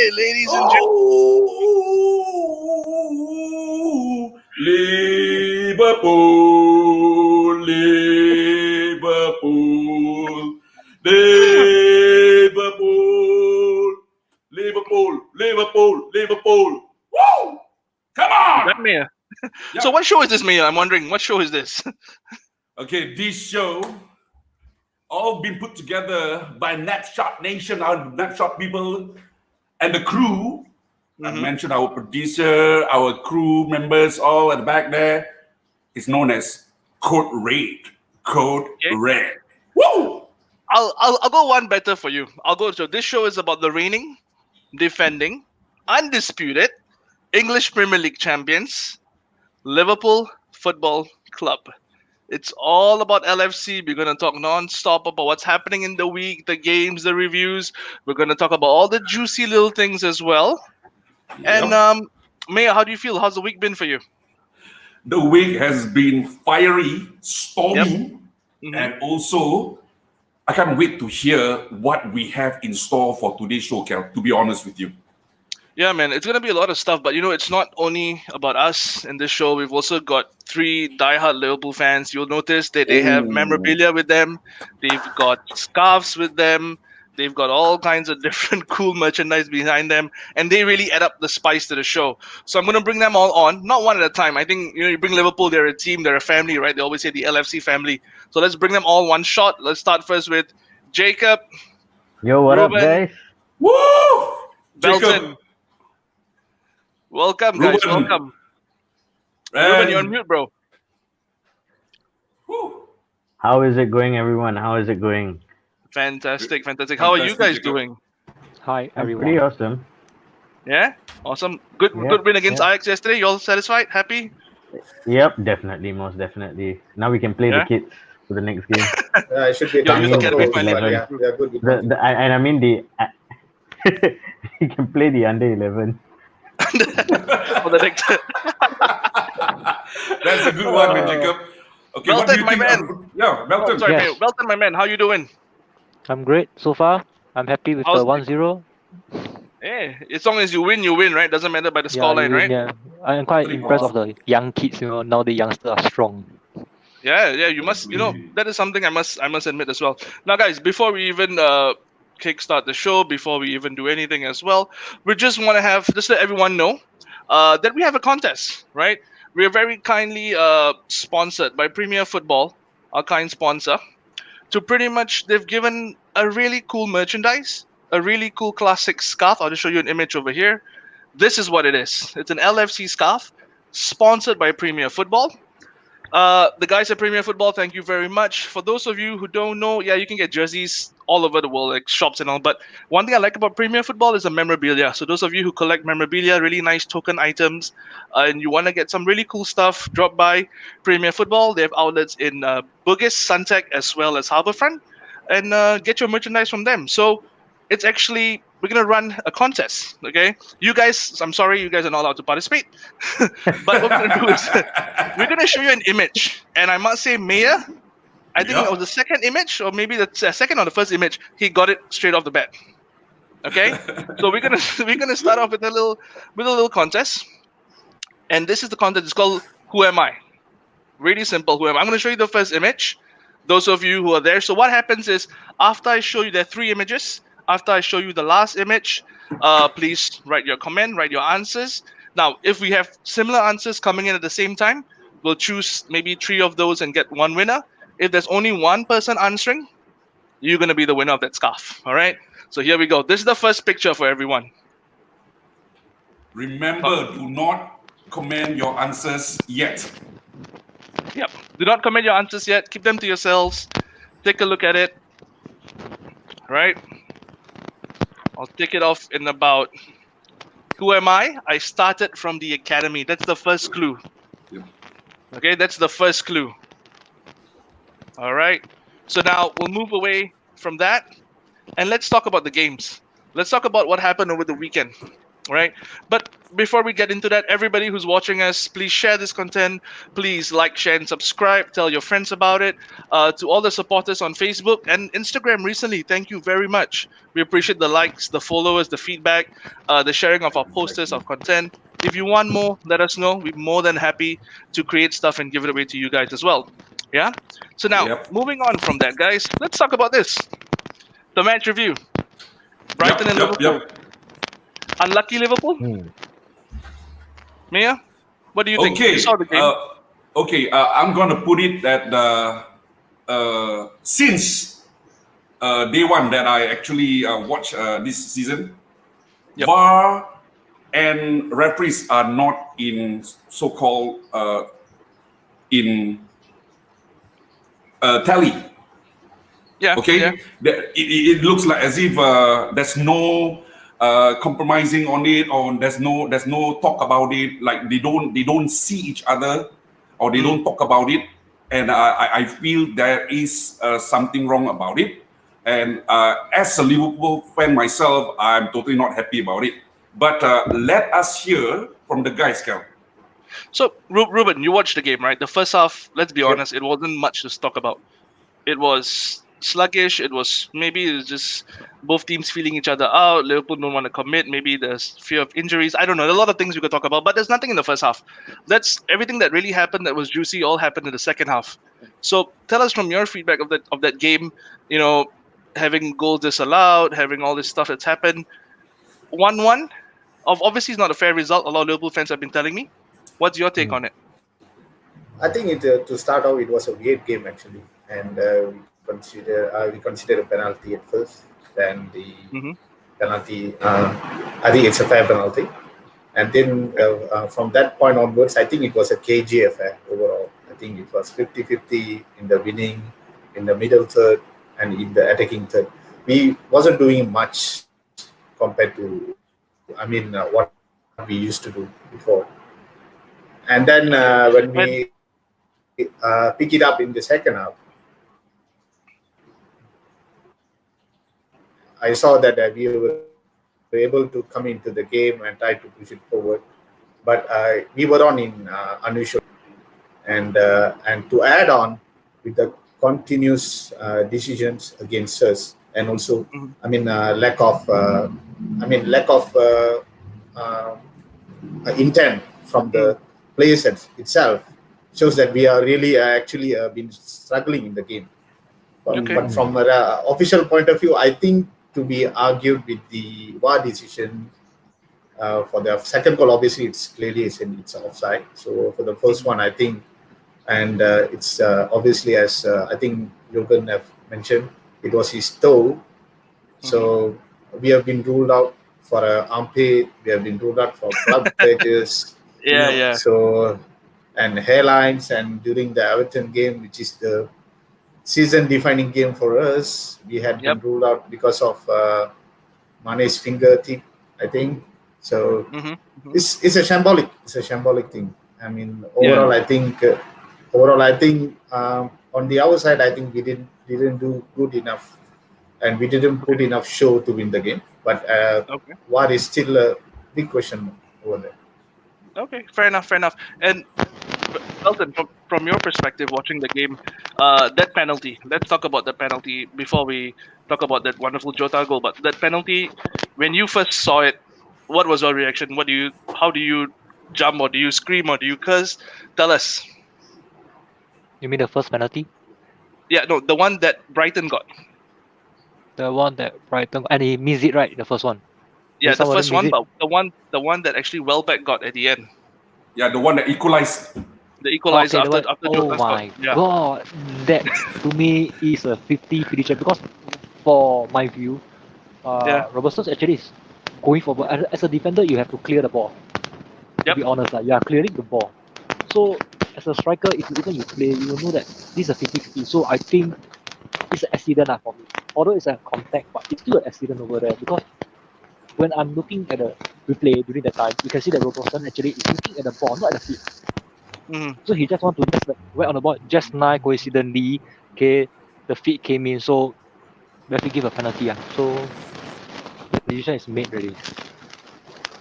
Okay, ladies and gentlemen. Oh, Liverpool, Liverpool, Liverpool, Liverpool, Liverpool, Liverpool. Woo! Come Is that on! Mia? Yep. So what show is this, Mia? I'm wondering, what show is this? Okay, this show all been put together by Napshot Nation, our Napshot people, and the crew. I mentioned our producer, our crew members, all at the back there. It's known as Code Red. Code Okay. Red. Woo! I'll go one better for you. I'll go. So this show is about the reigning, defending, undisputed English Premier League champions, Liverpool Football Club. It's all about LFC. We're going to talk non-stop about what's happening in the week, the games, the reviews. We're going to talk about all the juicy little things as well. And Maya, how do you feel? How's the week been for you? The week has been fiery, stormy, and also I can't wait to hear what we have in store for today's show, Cal, to be honest with you. Yeah, man, it's gonna be a lot of stuff, but it's not only about us in this show. We've also got 3 diehard Liverpool fans. You'll notice that they have memorabilia with them. They've got scarves with them. They've got all kinds of different cool merchandise behind them, and they really add up the spice to the show. So I'm gonna bring them all on, not one at a time. I think you bring Liverpool, they're a team, they're a family, right? They always say the LFC family. So let's bring them all one shot. Let's start first with Jacob. Yo, what Ruben, up, guys? Woo! Belton. Jacob. Welcome, guys. Ruben. Welcome. And Ruben, you're on mute, bro. woo, How is it going, everyone? How is it going? Fantastic, fantastic. How are you guys Jacob. doing? Hi, I'm everyone. pretty awesome. Yeah, awesome. Good, Yeah, good win against yeah. Ajax yesterday. You all satisfied? Happy? Yep, definitely, most definitely. Now we can play Yeah? the kids for the next game. Yeah, it should be Your youth Youth academy Academy finally. finally. Yeah, we are good. And I mean you can play the under 11. For the next. that's a good one, Jacob. Okay, what do Belton, you my think? man. Yeah, Melton. Sorry, Yes. mate. Belton, my man. How you doing? I'm great so far. I'm happy with How's the 1-0. Yeah, as long as you win, right? Doesn't matter by the Yeah, scoreline, you win, right? yeah. I'm quite Pretty impressed of awesome. the young kids. Now the youngsters are strong. Yeah. You must. That is something I must admit as well. Now, guys, before we even kickstart the show, before we even do anything as well, we just want to just let everyone know that we have a contest, right? We are very kindly sponsored by Premier Football, our kind sponsor. To pretty much, they've given a really cool merchandise, a really cool classic scarf. I'll just show you an image over here. This is what it is. It's an LFC scarf, sponsored by Premier Football. The guys at Premier Football, thank you very much. For those of you who don't know, yeah, you can get jerseys all over the world, like shops and all. But one thing I like about Premier Football is the memorabilia. So those of you who collect memorabilia, really nice token items, and you want to get some really cool stuff, drop by Premier Football. They have outlets in Bugis, Suntec, as well as Harbourfront, and get your merchandise from them. So it's actually, we're going to run a contest, okay? You guys, I'm sorry, you guys are not allowed to participate. But what we're going to do is we're going to show you an image. And I must say, Maya, I think it was the second image, or maybe the second or the first image, he got it straight off the bat. Okay? So we're gonna start off with a little contest. And this is the contest. It's called Who Am I? Really simple. Who am I? I'm going to show you the first image. Those of you who are there. So what happens is, after I show you, there are 3 images. After I show you the last image, please write your comment, write your answers. Now, if we have similar answers coming in at the same time, we'll choose maybe 3 of those and get 1 winner. If there's only 1 person answering, you're going to be the winner of that scarf. All right? So here we go. This is the first picture for everyone. Remember, do not comment your answers yet. Yep. Do not comment your answers yet. Keep them to yourselves. Take a look at it. All right? I'll take it off in about... Who am I? I started from the academy. That's the first clue. Yep. Okay, that's the first clue. All right. So now we'll move away from that and let's talk about the games. Let's talk about what happened over the weekend. right? But before we get into that, everybody who's watching us, please share this content. Please like, share, and subscribe. Tell your friends about it. To all the supporters on Facebook and Instagram recently, thank you very much. We appreciate the likes, the followers, the feedback, the sharing of our posters of content. If you want more, let us know. We're more than happy to create stuff and give it away to you guys as well. Yeah. So now, Yep. moving on from that, guys, let's talk about this. The match review. Brighton and Liverpool. Unlucky Liverpool. Mia, what do you think? You saw the game. I'm gonna put it that since day one that I actually watched this season, Yep. VAR and referees are not in so-called in tally. Yeah. Okay, Yeah. it looks like as if there's no compromising on it, or there's no talk about it. Like they don't see each other, or they don't talk about it, and I feel there is something wrong about it. And as a Liverpool fan myself, I'm totally not happy about it. But let us hear from the guys, Cal. So, Ruben, you watched the game, right? The first half, let's be honest, it wasn't much to talk about. It was sluggish. It was just both teams feeling each other out. Liverpool don't want to commit. Maybe there's fear of injuries. I don't know. There's a lot of things we could talk about, but there's nothing in the first half. That's everything that really happened that was juicy. All happened in the second half. So, tell us from your feedback of that game. You know, having goals disallowed, having all this stuff that's happened. 1-1. Obviously, it's not a fair result. A lot of Liverpool fans have been telling me. What's your take on it? I think to start off, it was a weird game actually, and we consider a penalty at first. Then the penalty, I think it's a fair penalty, and then from that point onwards, I think it was a KG affair overall. I think it was 50-50 in the winning, in the middle third, and in the attacking third. We wasn't doing much compared to, what we used to do before. And then when we pick it up in the second half, I saw that we were able to come into the game and try to push it forward, but we were on in unusual, and to add on with the continuous decisions against us, and also lack of intent from the players itself, shows that we are really actually been struggling in the game. But from an official point of view, I think to be argued with the VAR decision for the second goal, obviously it's clearly it's offside. So for the first one, I think, and it's obviously, as I think Jürgen have mentioned, it was his toe. So we have been ruled out for armpit. We have been ruled out for club badges. Yeah. So, and hairlines, and during the Everton game, which is the season-defining game for us, we had been ruled out because of Mane's fingertip, I think. So it's a shambolic thing. I mean, overall, I think on the other side, I think we didn't do good enough, and we didn't put enough show to win the game. But what is still a big question mark over there. Okay, fair enough. And Elton, from your perspective, watching the game, that penalty. Let's talk about the penalty before we talk about that wonderful Jota goal. But that penalty, when you first saw it, what was your reaction? How do you jump, or do you scream, or do you curse? Tell us. You mean the first penalty? Yeah, no, the one that Brighton got. The one that Brighton, and he missed it, right? The first one. Yeah, Did the someone first miss one, it? but the one that actually Welbeck got at the end. Yeah, the one that equalized. The equalizer Okay, after oh Jota my scored. Yeah. god, that to me is a 50 prediction, because for my view, Robertson's actually is going forward. As a defender, you have to clear the ball. To be honest, you are clearing the ball. So as a striker, if you play, you will know that this is a 50-50. So I think it's an accident for me. Although it's a contact, but it's still an accident over there, because when I'm looking at the replay during that time, you can see that Robertson actually is looking at the ball, not at the feet. So he just want to just went on the ball. Just nice, coincidentally, the feet came in, so we have to give a penalty. So the decision is made already.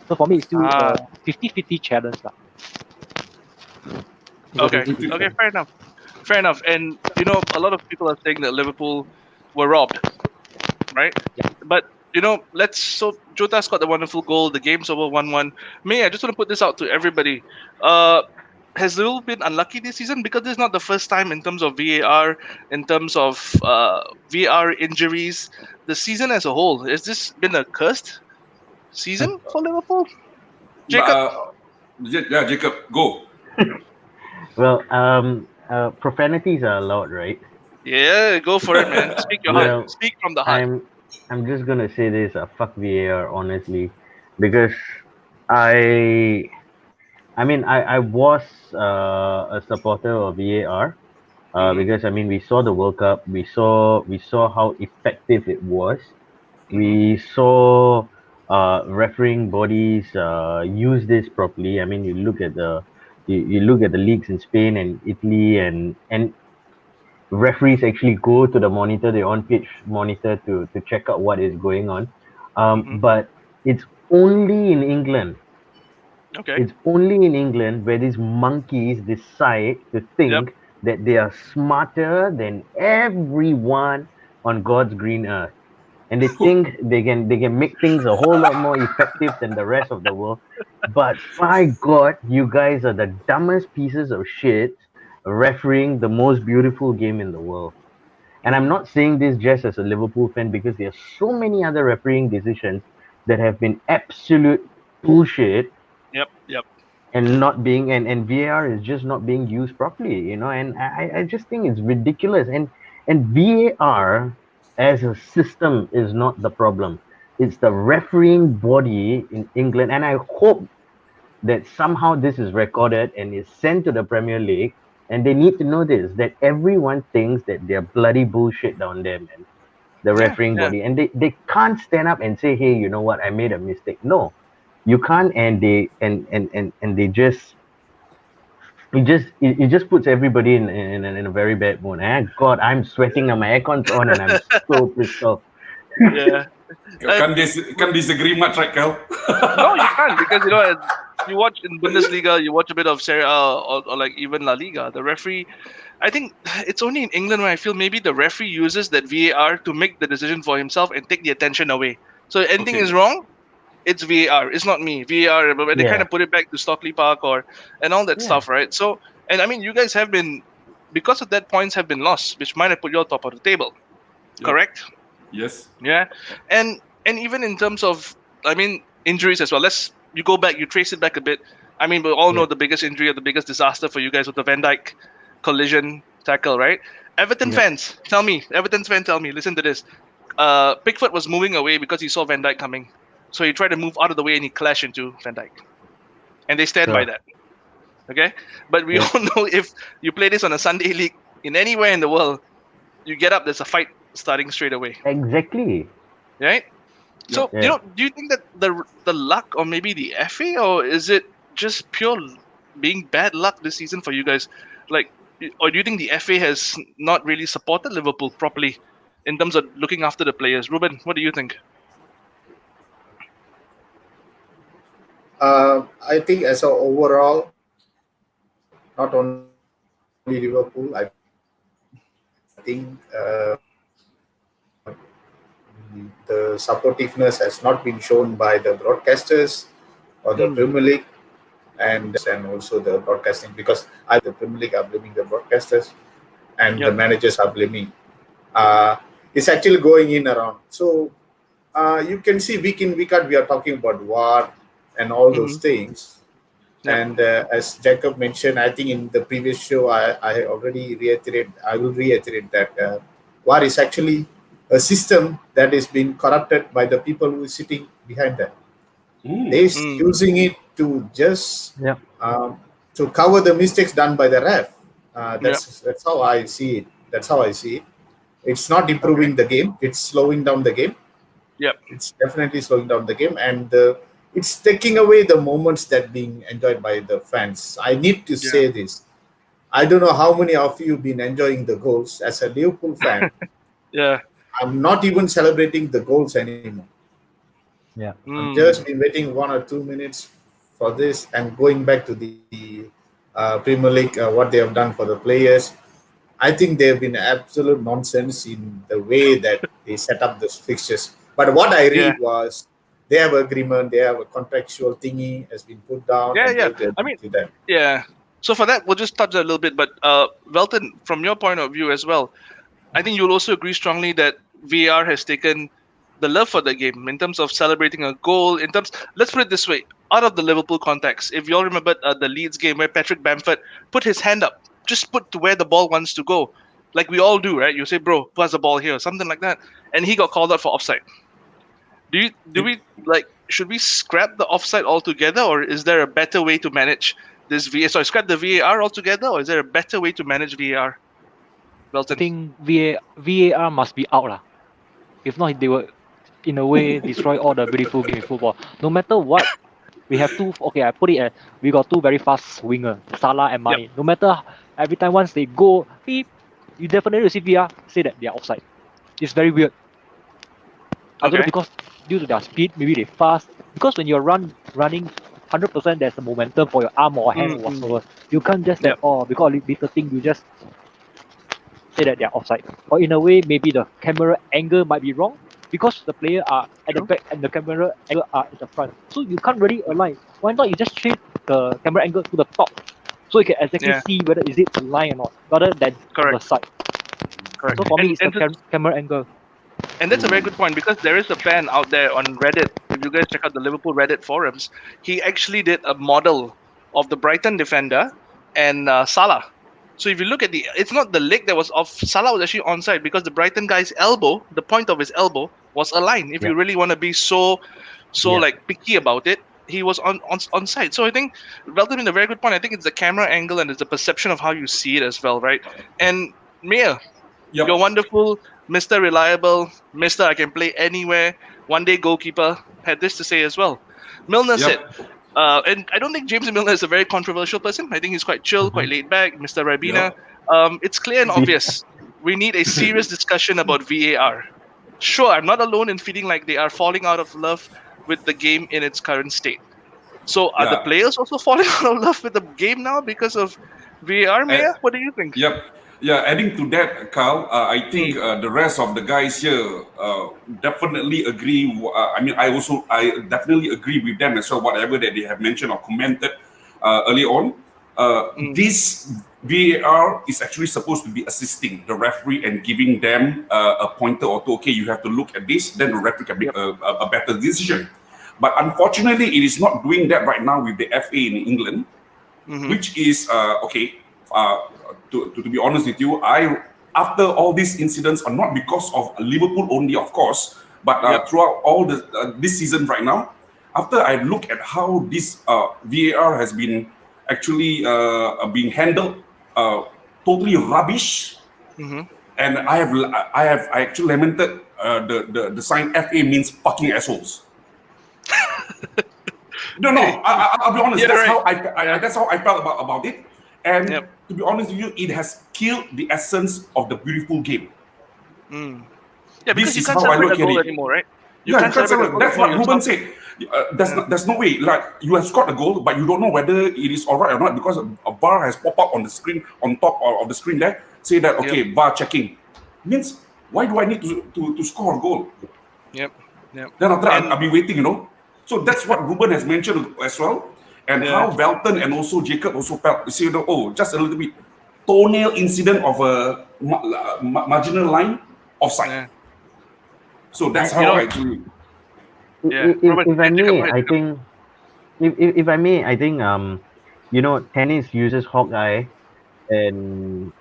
So for me, it's still a 50-50 challenge. Okay, fair enough. And you know, a lot of people are saying that Liverpool were robbed, right? Yeah. But you know, Jota's got the wonderful goal. The game's over 1-1. May I just want to put this out to everybody? Has Liverpool been unlucky this season? Because this is not the first time in terms of VAR, in terms of VAR injuries. The season as a whole, has this been a cursed season for Liverpool? Jacob? Yeah, Jacob, go. Well, profanities are allowed, right? Yeah, go for it, man. Speak your heart. Well, Speak from the heart. I'm just gonna say this: fuck VAR, honestly, because I I was a supporter of VAR, because I mean we saw the World Cup, we saw how effective it was, we saw refereeing bodies use this properly. I mean, you look at the leagues in Spain and Italy, and referees actually go to the monitor, the on-pitch monitor, to check out what is going on. But it's only in England. Okay. It's only in England where these monkeys decide to think that they are smarter than everyone on God's green earth, and they think they can make things a whole lot more effective than the rest of the world. But by God, you guys are the dumbest pieces of shit refereeing the most beautiful game in the world. And I'm not saying this just as a Liverpool fan, because there are so many other refereeing decisions that have been absolute bullshit, Yep. and not being and VAR is just not being used properly, and I just think it's ridiculous. And VAR as a system is not the problem. It's the refereeing body in England, and I hope that somehow this is recorded and is sent to the Premier League, and they need to know this, that everyone thinks that they're bloody bullshit down there, man. The refereeing body, and they can't stand up and say, hey, you know what, I made a mistake. No, you can't. And they just it just puts everybody in a very bad mood. And God, I'm sweating and my aircon's on and I'm so pissed off. Yeah. Can't disagree much, right, Cal? No, you can't, because you know, as you watch in Bundesliga, you watch a bit of Serie A, or like even La Liga. The referee, I think it's only in England where I feel maybe the referee uses that VAR to make the decision for himself and take the attention away. So anything is wrong, it's VAR. It's not me. VAR, but they kind of put it back to Stockley Park and all that stuff, right? So, and I mean, you guys have been, because of that, points have been lost, which might have put you top of the table. Correct? Yes. Yeah, and even in terms of, I mean, injuries as well. You go back, you trace it back a bit. I mean, we all know the biggest injury or the biggest disaster for you guys was the Van Dijk collision tackle, right? Everton fans, tell me. Listen to this. Pickford was moving away because he saw Van Dijk coming, so he tried to move out of the way and he clashed into Van Dijk, and they stand by that. Okay, but we all know, if you play this on a Sunday league in anywhere in the world, you get up, there's a fight starting straight away. Exactly. Right? So, you know, do you think that the luck, or maybe the FA, or is it just pure being bad luck this season for you guys? Like, or do you think the FA has not really supported Liverpool properly in terms of looking after the players? Ruben, what do you think? I think as a overall, not only Liverpool, I think the supportiveness has not been shown by the broadcasters or the Premier League, and also the broadcasting, because the Premier League are blaming the broadcasters and the managers are blaming. It's actually going in around. So you can see week in, week out, we are talking about war and all those things. And as Jacob mentioned, I think in the previous show, I already will reiterate that war is actually a system that is being corrupted by the people who are sitting behind that. They're using it to just to cover the mistakes done by the ref. That's how I see it. It's not improving the game. It's slowing down the game. It's definitely slowing down the game, and it's taking away the moments that being enjoyed by the fans. I need to say this. I don't know how many of you have been enjoying the goals. As a Liverpool fan, I'm not even celebrating the goals anymore. Yeah. I've just been waiting 1 or 2 minutes for this, and going back to the Premier League, what they have done for the players. I think they have been absolute nonsense in the way that they set up the fixtures. But what I read was they have agreement, they have a contractual thingy has been put down, and they have to I agree mean, to that. yeah. So for that, we'll just touch that a little bit. But Velton, from your point of view as well, I think you'll also agree strongly that VAR has taken the love for the game in terms of celebrating a goal. In terms, let's put it this way: out of the Liverpool context, if you all remember the Leeds game where Patrick Bamford put his hand up, just put to where the ball wants to go, like we all do, right? You say, "Bro, pass the ball here," something like that, and he got called out for offside. Do we like? Should we scrap the offside altogether, or is there a better way to manage this VAR? Sorry, scrap the VAR altogether, or is there a better way to manage VAR? I Velton. think VAR must be out lah. If not, they will, in a way, destroy all the beautiful game in football. No matter what, we have two. Okay, I put it as we got two very fast winger, Salah and Mane. No matter every time once they go, beep, you definitely see VAR say that they are offside. It's very weird. I don't know, because due to their speed, maybe they fast. Because when you're running 100%, there's a momentum for your arm or hand or whatsoever. You can't just say, because of little thing, you just say that they're offside. Or in a way, maybe the camera angle might be wrong because the player are at the back and the camera angle are at the front. So you can't really align. Why not you just change the camera angle to the top so you can exactly see whether is it aligned or not, rather than on the side. Correct. So for me, it's the camera angle. And that's a very good point, because there is a fan out there on Reddit. If you guys check out the Liverpool Reddit forums, he actually did a model of the Brighton defender and Salah. So if you look at it's not the leg that was off. Salah was actually onside because the Brighton guy's elbow, the point of his elbow, was aligned. If you really want to be so like picky about it, he was on side. So I think Velton made a very good point. I think it's the camera angle and it's the perception of how you see it as well, right? And Mia, you're wonderful, Mr. Reliable, Mr. I can play anywhere, one day goalkeeper, had this to say as well. Milner said, and I don't think James Milner is a very controversial person. I think he's quite chill, quite laid back. Mr. Ribena, it's clear and obvious. We need a serious discussion about VAR. Sure, I'm not alone in feeling like they are falling out of love with the game in its current state. So are the players also falling out of love with the game now because of VAR, Mia? What do you think? Yeah, adding to that, Carl, I think the rest of the guys here definitely agree. I definitely agree with them as well, whatever that they have mentioned or commented earlier on. This VAR is actually supposed to be assisting the referee and giving them a pointer or two. Okay, you have to look at this, then the referee can make a better decision. But unfortunately, it is not doing that right now with the FA in England, which is to be honest with you, after all these incidents, are not because of Liverpool only, of course, but throughout all this season right now, after I look at how this VAR has been actually being handled, totally rubbish, and I actually lamented the sign FA means fucking assholes. No, I'll be honest. That's how I felt about it. And to be honest with you, it has killed the essence of the beautiful game. Yeah, because you can't celebrate a goal anymore, right? You can't celebrate. That's what Ruben said. There's no way. Like, you have scored a goal, but you don't know whether it is alright or not because a bar has popped up on the screen, on top of the screen there, say that, okay, bar checking. Means, why do I need to score a goal? Then after that, I'll be waiting, So that's what Ruben has mentioned as well. And how Velton and also Jacob also felt, just a little bit toenail incident of a marginal line offside. So that's how I do. If I may, I think, if I may, I think, tennis uses Hawkeye and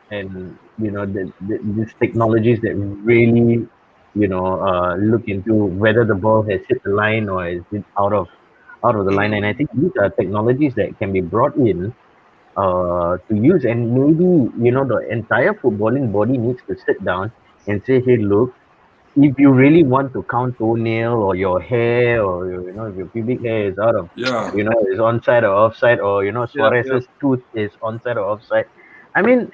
these technologies that really, look into whether the ball has hit the line or is it out of the line. And I think these are technologies that can be brought in to use, and maybe the entire footballing body needs to sit down and say, hey, look, if you really want to count toenail or your hair or if your pubic hair is out of is onside or offside, or Suarez's tooth is onside or offside, I mean,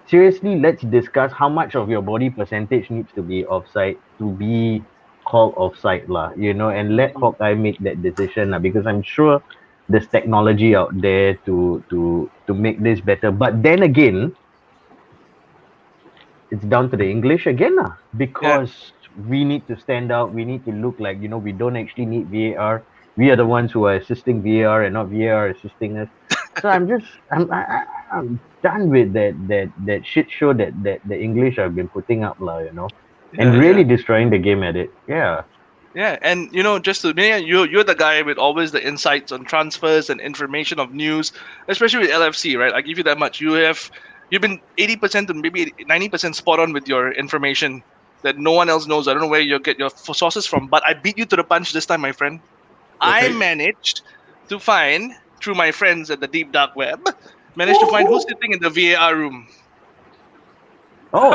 seriously, let's discuss how much of your body percentage needs to be offside to be call offside lah, and let Hawkeye make that decision lah, because I'm sure there's technology out there to make this better. But then again, it's down to the English again lah, because we need to stand out. We need to look like we don't actually need VAR. We are the ones who are assisting VAR and not VAR assisting us. So I'm done with that shit show that the English have been putting up lah, and really destroying the game at it. Yeah. Yeah, and just to me, you're the guy with always the insights on transfers and information of news, especially with LFC, right? I give you that much. You've been 80% to maybe 90% spot on with your information that no one else knows. I don't know where you get your sources from, but I beat you to the punch this time, my friend. I managed to find, through my friends at the deep dark web, who's sitting in the VAR room. Oh.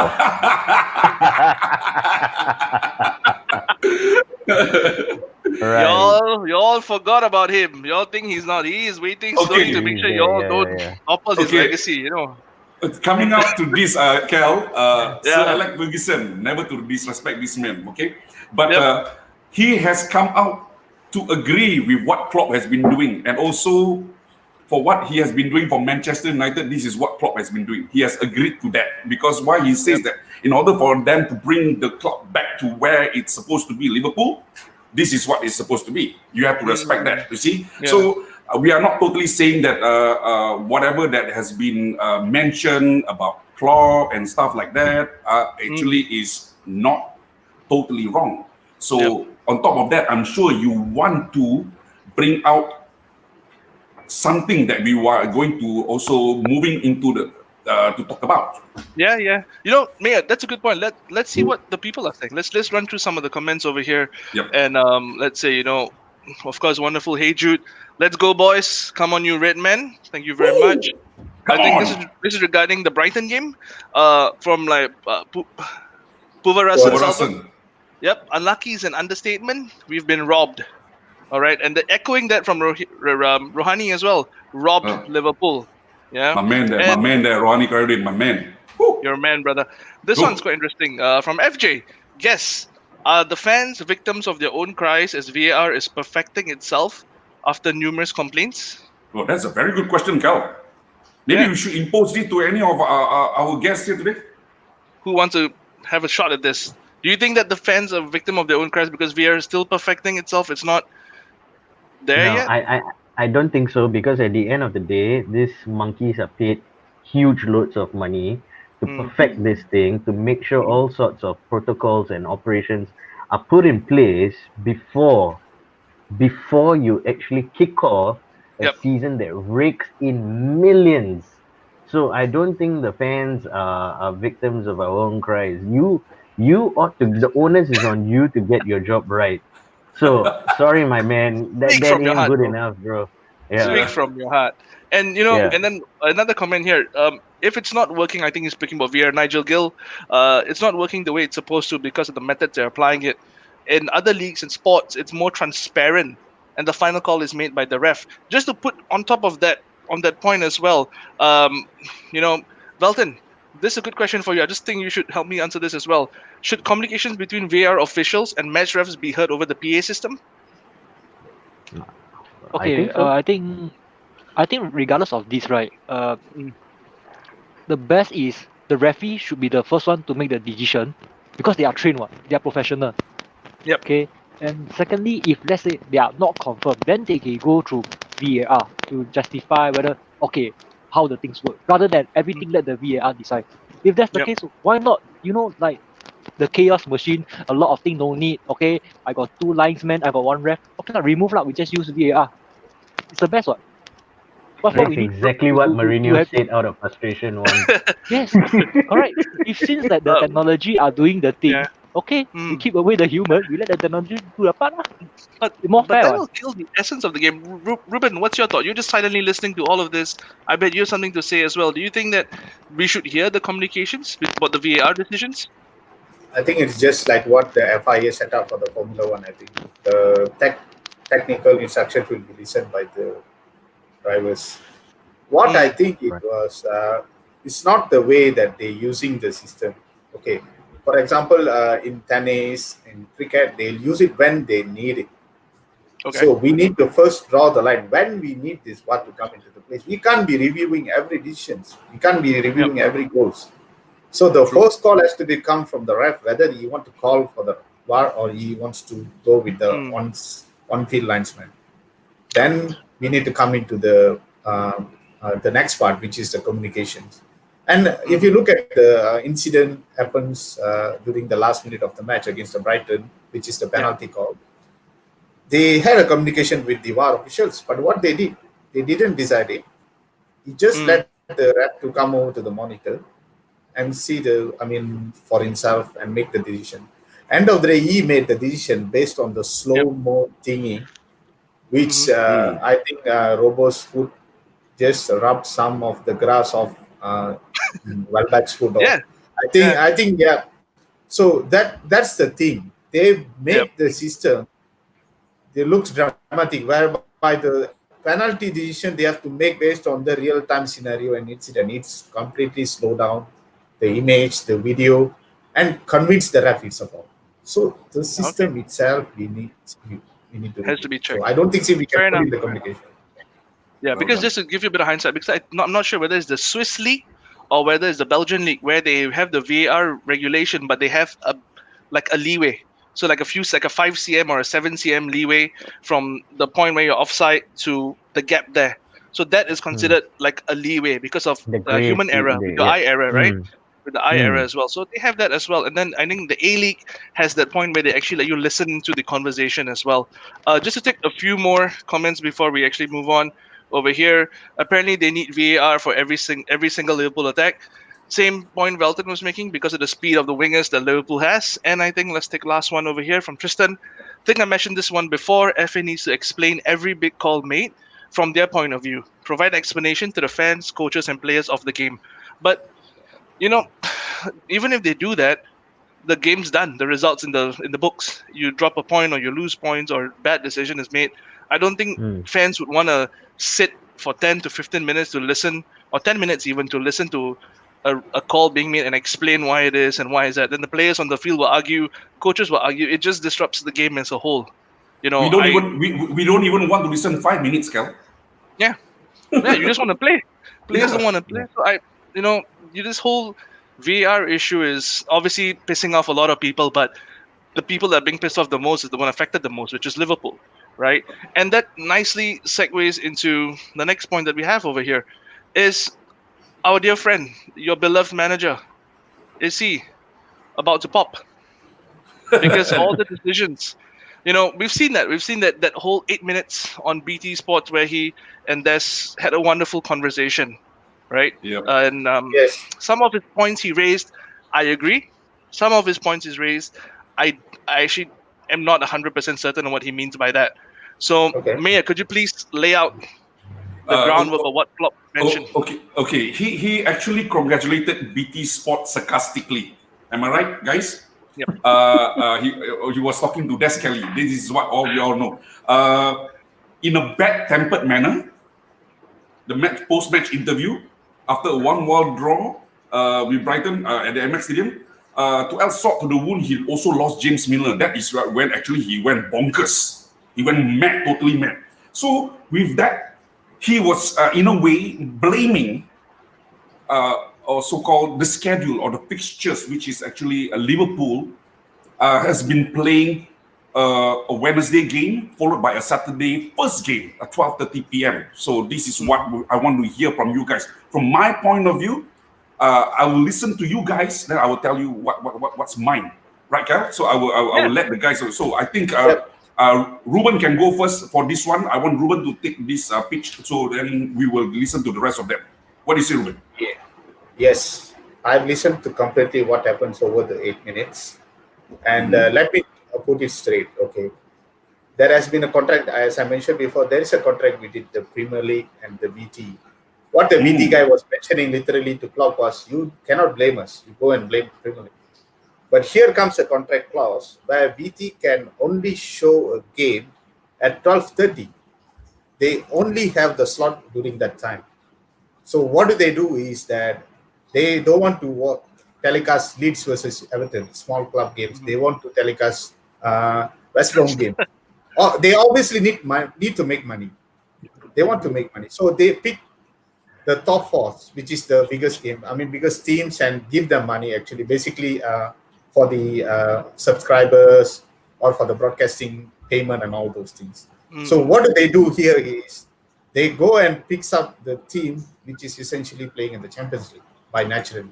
Right. Y'all forgot about him. Y'all think he's not. He is waiting slowly to make sure y'all don't topple his legacy. Coming up to this, Cal, Sir Alex Ferguson, never to disrespect this man, okay? But he has come out to agree with what Klopp has been doing, and also for what he has been doing for Manchester United. This is what Klopp has been doing. He has agreed to that, because why he says that in order for them to bring the club back to where it's supposed to be, Liverpool, this is what it's supposed to be. You have to respect that, you see? Yeah. So we are not totally saying that whatever that has been mentioned about Klopp and stuff like that actually is not totally wrong. So on top of that, I'm sure you want to bring out something that we are going to also moving into the to talk about. Yeah. Mayor, that's a good point. Let's see what the people are saying. Let's run through some of the comments over here. Yep. And let's say, of course, wonderful. Hey Jude, let's go, boys. Come on, you red men. Thank you very much. I think this is regarding the Brighton game. From Puvarasan. Yep, unlucky is an understatement. We've been robbed. All right, and the echoing that from Rohani as well. Robbed Liverpool. Yeah, my man there, Rohani Karuddin, my man. Woo. Your man, brother. This one's quite interesting. From FJ, guess, are the fans victims of their own cries as VAR is perfecting itself after numerous complaints? Well, that's a very good question, Cal. Maybe we should impose this to any of our guests here today. Who wants to have a shot at this? Do you think that the fans are victim of their own cries because VAR is still perfecting itself? It's not there yet? I don't think so, because at the end of the day, these monkeys are paid huge loads of money to perfect this thing, to make sure all sorts of protocols and operations are put in place before you actually kick off a season that rakes in millions. So I don't think the fans are victims of our own cries. You ought to. The onus is on you to get your job right. So sorry, my man, that ain't good enough, bro. Yeah. Speak from your heart. And and then another comment here. If it's not working, I think he's speaking about VR. Nigel Gill. It's not working the way it's supposed to because of the methods they're applying it. In other leagues and sports, it's more transparent, and the final call is made by the ref. Just to put on top of that, on that point as well, Velton, this is a good question for you. I just think you should help me answer this as well. Should communications between VAR officials and match refs be heard over the PA system? Okay, I think regardless of this, right, the best is the referee should be the first one to make the decision, because they are trained, they are professional. Yep. Okay. And secondly, if let's say they are not confirmed, then they can go through VAR to justify whether how the things work, rather than everything let the VAR decide. If that's the case, why not? Like the chaos machine, a lot of things don't need. Okay, I got 2 linesmen, I got 1 ref. Okay, remove lah. We just use VAR. It's the best one. That's exactly what Mourinho said out of frustration once. Yes, correct. If since that the technology are doing the thing, we keep away the human, we let the technology do the part. But that will kill the essence of the game. Ruben, what's your thought? You're just silently listening to all of this. I bet you have something to say as well. Do you think that we should hear the communications about the VAR decisions? I think it's just like what the FIA set up for the Formula One. I think the technical instructions will be listened by the drivers. What I think it was, it's not the way that they're using the system. Okay, For example, in tennis, in cricket, they'll use it when they need it. Okay. So we need to first draw the line when we need this VAR to come into the place. We can't be reviewing every decisions. We can't be reviewing every goals. So the first call has to come from the ref, whether he want to call for the VAR or he wants to go with the on-field linesman. Then we need to come into the next part, which is the communications. And if you look at the incident happens during the last minute of the match against the Brighton, which is the penalty call, they had a communication with the VAR officials, but what they didn't decide it. He just let the ref to come over to the monitor and see for himself and make the decision. End of the day, he made the decision based on the slow-mo thingy, which I think Robo's foot just rubbed some of the grass off Welbeck's foot off. I think. So that's the thing. They make the system. It looks dramatic, whereby the penalty decision they have to make based on the real-time scenario and incident. It's completely slow down the image, the video, and convince the ref itself. So the system itself, we need to has to be checked. So I don't think we can put in the communication. Yeah, because just to give you a bit of hindsight, because I'm not sure whether it's the Swiss league or whether it's the Belgian league where they have the VAR regulation, but they have a leeway. So like a 5 cm or a 7 cm leeway from the point where you're offside to the gap there. So that is considered like a leeway because of human error, with the eye error, right? With the eye error as well. So they have that as well. And then I think the A-League has that point where they actually let you listen to the conversation as well. Just to take a few more comments before we actually move on over here. Apparently they need VAR for every single Liverpool attack. Same point Velton was making because of the speed of the wingers that Liverpool has. And I think let's take last one over here from Tristan. I think I mentioned this one before. FA needs to explain every big call made from their point of view. Provide explanation to the fans, coaches, and players of the game. But, even if they do that, the game's done. The results in the books. You drop a point or you lose points or bad decision is made. I don't think fans would want to sit for 10 to 15 minutes to listen, or 10 minutes even, to listen to a call being made and explain why it is and why is that. Then the players on the field will argue, coaches will argue. It just disrupts the game as a whole. We don't even want to listen 5 minutes, Cal. Yeah, you just want to play. Players don't want to play. So this whole VAR issue is obviously pissing off a lot of people, but the people that are being pissed off the most is the one affected the most, which is Liverpool, right? And that nicely segues into the next point that we have over here, is our dear friend, your beloved manager. Is he about to pop? Because all the decisions, we've seen that whole 8 minutes on BT Sports where he and Des had a wonderful conversation, right? Yeah. And some of his points he raised, I agree. Some of his points he's raised, I actually am not 100% certain on what he means by that. So, Maya, could you please lay out the groundwork of what Klopp mentioned? Okay. He actually congratulated BT Sport sarcastically. Am I right, guys? Yep. He was talking to Des Kelly. This is what we all know. In a bad-tempered manner, the post-match interview after a 1-1 draw with Brighton at the MX Stadium, to add salt to the wound, he also lost James Milner. That is when actually he went bonkers. He went mad, totally mad. So with that, he was in a way blaming or so-called the schedule or the fixtures, which is actually Liverpool has been playing a Wednesday game followed by a Saturday first game at 12:30 p.m. So this is what I want to hear from you guys. From my point of view, I will listen to you guys, then I will tell you what's mine. Right, Cal? So I will let the guys. So I think Ruben can go first for this one. I want Ruben to take this pitch, so then we will listen to the rest of them. What do you say, Ruben? Yes, I've listened to completely what happens over the 8 minutes. And let me put it straight, okay? There has been a contract, as I mentioned before, there is a contract between the Premier League and the BT. What the BT guy was mentioning literally to Klopp was, you cannot blame us. You go and blame Premier League. But here comes a contract clause where BT can only show a game at 12:30. They only have the slot during that time. So what do is that they don't want to telecast Leeds versus Everton, small club games. They want to telecast West Brom game. Oh, they obviously need to make money. They want to make money, so they pick the top four, which is the biggest game. I mean, biggest teams, and give them money. Actually, basically, for the subscribers or for the broadcasting payment and all those things. So what do they do here is they go and picks up the team which is essentially playing in the Champions League by naturally.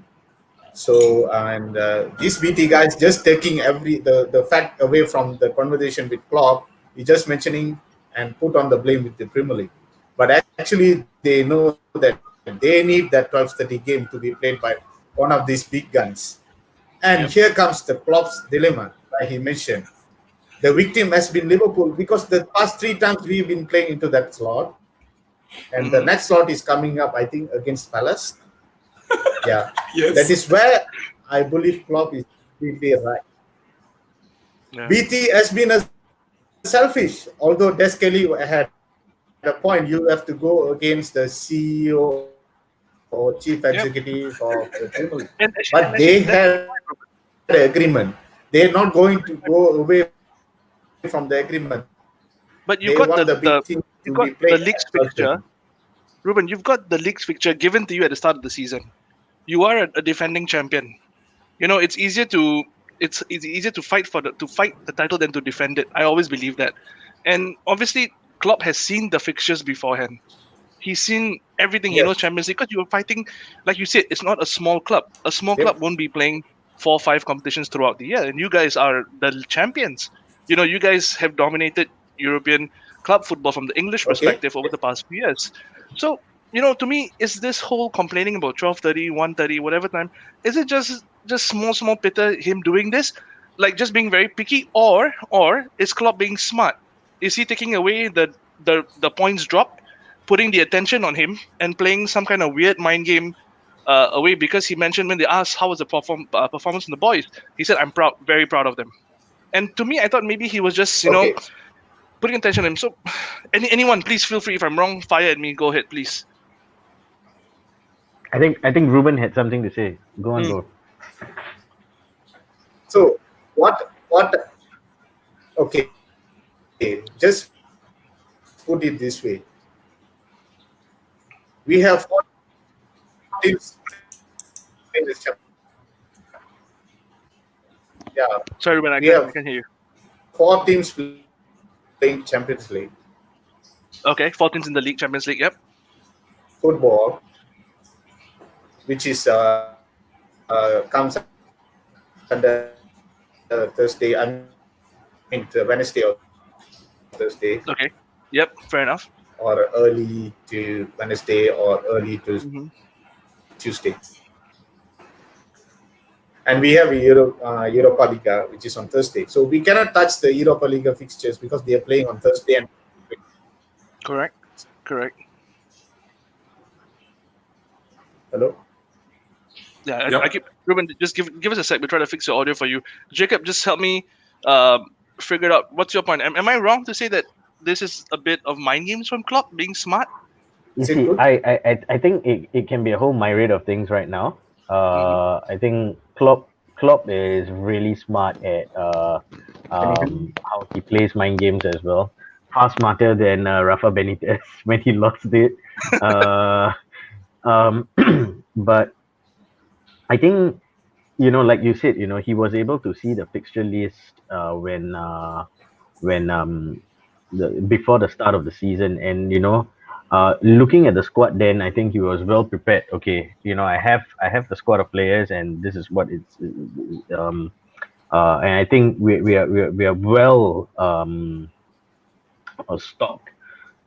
So and these BT guys just taking the fact away from the conversation with Klopp. He's just mentioning and put on the blame with the Premier League. But actually, they know that they need that 12:30 game to be played by one of these big guns. And here comes the Klopp's dilemma, like he mentioned. The victim has been Liverpool because the past 3 times we've been playing into that slot. And the next slot is coming up, I think, against Palace. Yeah. Yes. That is where I believe Klopp is completely right. Yeah. BT has been a selfish, although Des Kelly had a point. You have to go against the CEO or chief executive of the Premier League. But they had an agreement. They're not going to go away from the agreement. But They want the big team you've to got be played the league's at 12:30. fixture. Ruben, you've got the league's fixture given to you at the start of the season. You are a defending champion. You know, it's easier to fight the title than to defend it. I always believe that. And obviously Klopp has seen the fixtures beforehand. He's seen everything. He Yes. knows Champions League, because you were fighting, like you said, it's not a small club. A small Yep. club won't be playing 4 or 5 competitions throughout the year, and you guys are the champions. You know, you guys have dominated European club football from the English Okay. perspective over the past few years. So, you know, to me, is this whole complaining about 12:30, 1:30, whatever time, is it just small Peter, him doing this, like just being very picky, or is Klopp being smart? Is he taking away the points drop, putting the attention on him, and playing some kind of weird mind game away? Because he mentioned, when they asked how was the performance from the boys, he said, "I'm proud, very proud of them." And to me, I thought maybe he was just, you know, putting attention on him. So, anyone, please feel free. If I'm wrong, fire at me. Go ahead, please. I think Ruben had something to say. Go on, bro. So what? Okay, just put it this way: we have 4 teams in this chapter. Yeah, Sorry, Ruben, I We can hear you. 4 teams playing Champions League Okay, 14th in the league, Champions League. Yep. football, which is comes under Thursday. I mean Wednesday or Thursday, Okay. Yep. Fair enough. or early to Wednesday or early to Mm-hmm. Tuesday. And we have Europa Liga, which is on Thursday. So we cannot touch the Europa Liga fixtures because they are playing on Thursday. And Correct. hello. Yeah, Yep. I keep, Ruben, just give us a sec. We'll try to fix your audio for you. Jacob, just help me figure out what's your point. Am I wrong to say that this is a bit of mind games from Klopp, being smart? You Is it see, good? I think it can be a whole myriad of things right now. I think Klopp is really smart at how he plays mind games as well. Far smarter than Rafa Benitez when he lost it. But I think, you know, like you said, you know, he was able to see the fixture list when before the start of the season, and you know, looking at the squad, then I think he was well prepared. Okay, you know, I have the squad of players, and this is what it's. And I think we are well stocked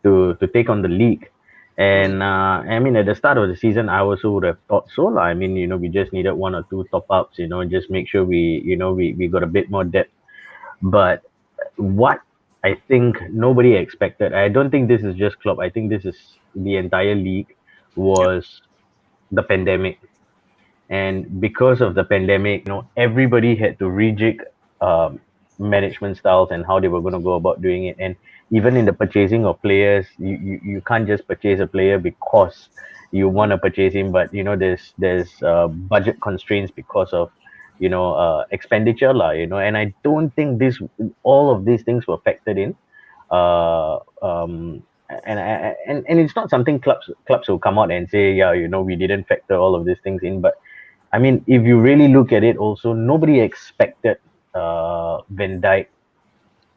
to take on the league. And I mean, at the start of the season, I also would have thought so. I mean, you know, we just needed 1 or 2 top ups, you know, just make sure we got a bit more depth. But what I think nobody expected, I don't think this is just Klopp, I think this is the entire league, was the pandemic. And because of the pandemic, you know, everybody had to rejig management styles and how they were going to go about doing it. And even in the purchasing of players, you can't just purchase a player because you want to purchase him, but there's budget constraints because of expenditure lah, and I don't think all of these things were factored in. uh and it's not something clubs will come out and say, yeah, we didn't factor all of these things in. But I mean, if you really look at it, also nobody expected Van Dijk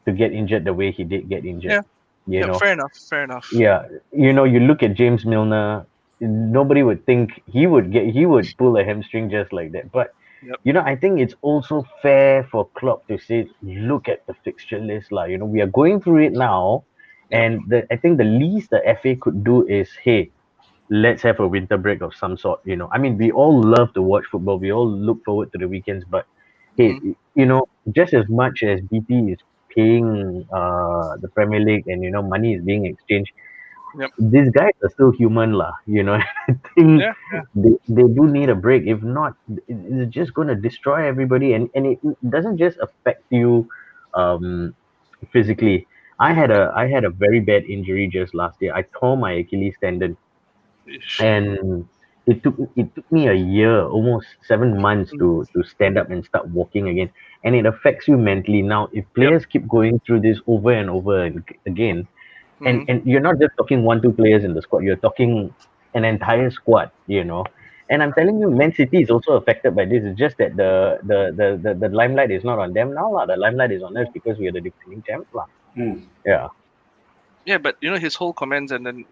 to get injured the way he did get injured. Yeah. you Yeah, know fair enough. yeah, you look at James Milner, nobody would think he would pull a hamstring just like that. But Yep. I think it's also fair for Klopp to say, look at the fixture list lah. We are going through it now, Yep. and I think the least the FA could do is, hey, let's have a winter break of some sort. I mean, we all love to watch football, we all look forward to the weekends, but hey, just as much as BT is paying the Premier League, and money is being exchanged, Yep. these guys are still human lah. I think Yeah. they do need a break. If not, it's just going to destroy everybody, and it doesn't just affect you physically. I had a very bad injury just last year. I tore my Achilles tendon, Ish. and it took me a year, almost 7 months, to stand up and start walking again. And it affects you mentally. Now, if players keep going through this over and over again, and you're not just talking 1-2 players in the squad, you're talking an entire squad. And I'm telling you, Man City is also affected by this. It's just that the limelight is not on them now lah. The limelight is on us because we are the defending champs lah. Yeah. Yeah, but his whole comments, and then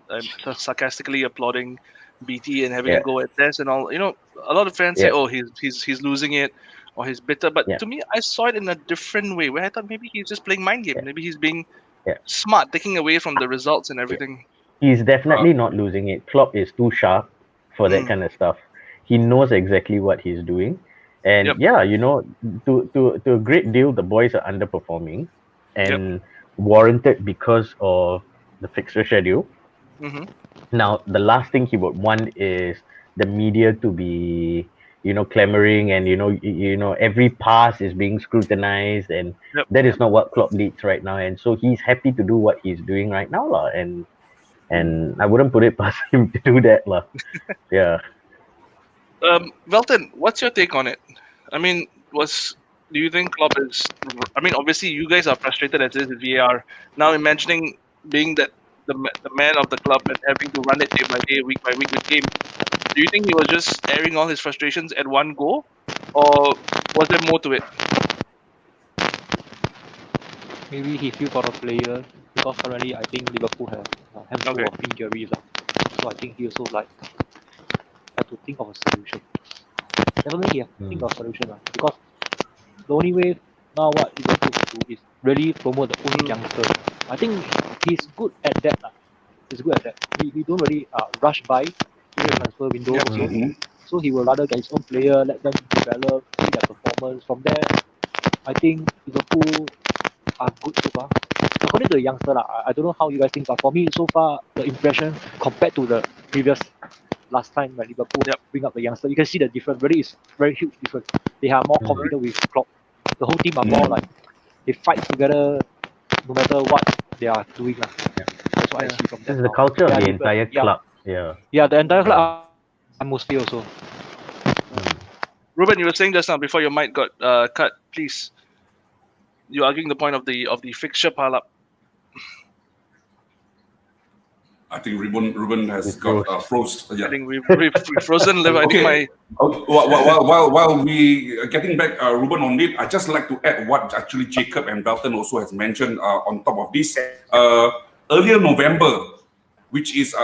sarcastically applauding BT and having a Yeah. go at this and all. A lot of fans say, Yeah. "Oh, he's losing it, or he's bitter." But Yeah. to me, I saw it in a different way, where I thought maybe he's just playing mind game. Yeah. Maybe he's being Yeah. smart, taking away from the results and everything. He's definitely not losing it. Klopp is too sharp for that kind of stuff. He knows exactly what he's doing. And Yep. yeah, to a great deal, the boys are underperforming and warranted because of the fixture schedule. Mm-hmm. Now, the last thing he would want is the media to be, clamoring, and every pass is being scrutinized, and Yep. that is not what Klopp needs right now. And so he's happy to do what he's doing right now, lah. And I wouldn't put it past him to do that, lah. Yeah. Velton, what's your take on it? I mean, do you think Klopp is? I mean, obviously, you guys are frustrated as is with VAR. Now, imagining being the man of the club and having to run it day by day, week by week with game. Do you think he was just airing all his frustrations at one go, or was there more to it? Maybe he feel for the player, because currently I think Liverpool have a handful Okay. of injuries. So I think he also have to think of a solution. Definitely he have to think of a solution. Because the only way now what Liverpool can do is really promote the own youngsters. I think he's good at that. He's good at that. We don't really rush by during the transfer window also. So he will rather get his own player, let them develop, see their performance. From there, I think Liverpool are good so far. According to the youngster, I don't know how you guys think, but for me, so far, the impression compared to the previous last time when Liverpool bring up the youngster, you can see the difference. Really, is very huge difference. They are more confident with Klopp. The whole team are more like they fight together, no matter what they are doing. That's what I see from This them. is the culture of Yeah, the entire club. Yeah. Yeah, the entire club atmosphere also. Ruben, you were saying just now before your mic got cut. Please, you're arguing the point of the fixture pile up. I think Ruben has got froze. I Yeah. think we've frozen live. I think my While we getting back Ruben on it, I just like to add what actually Jacob and Belton also has mentioned on top of this. Earlier November, which is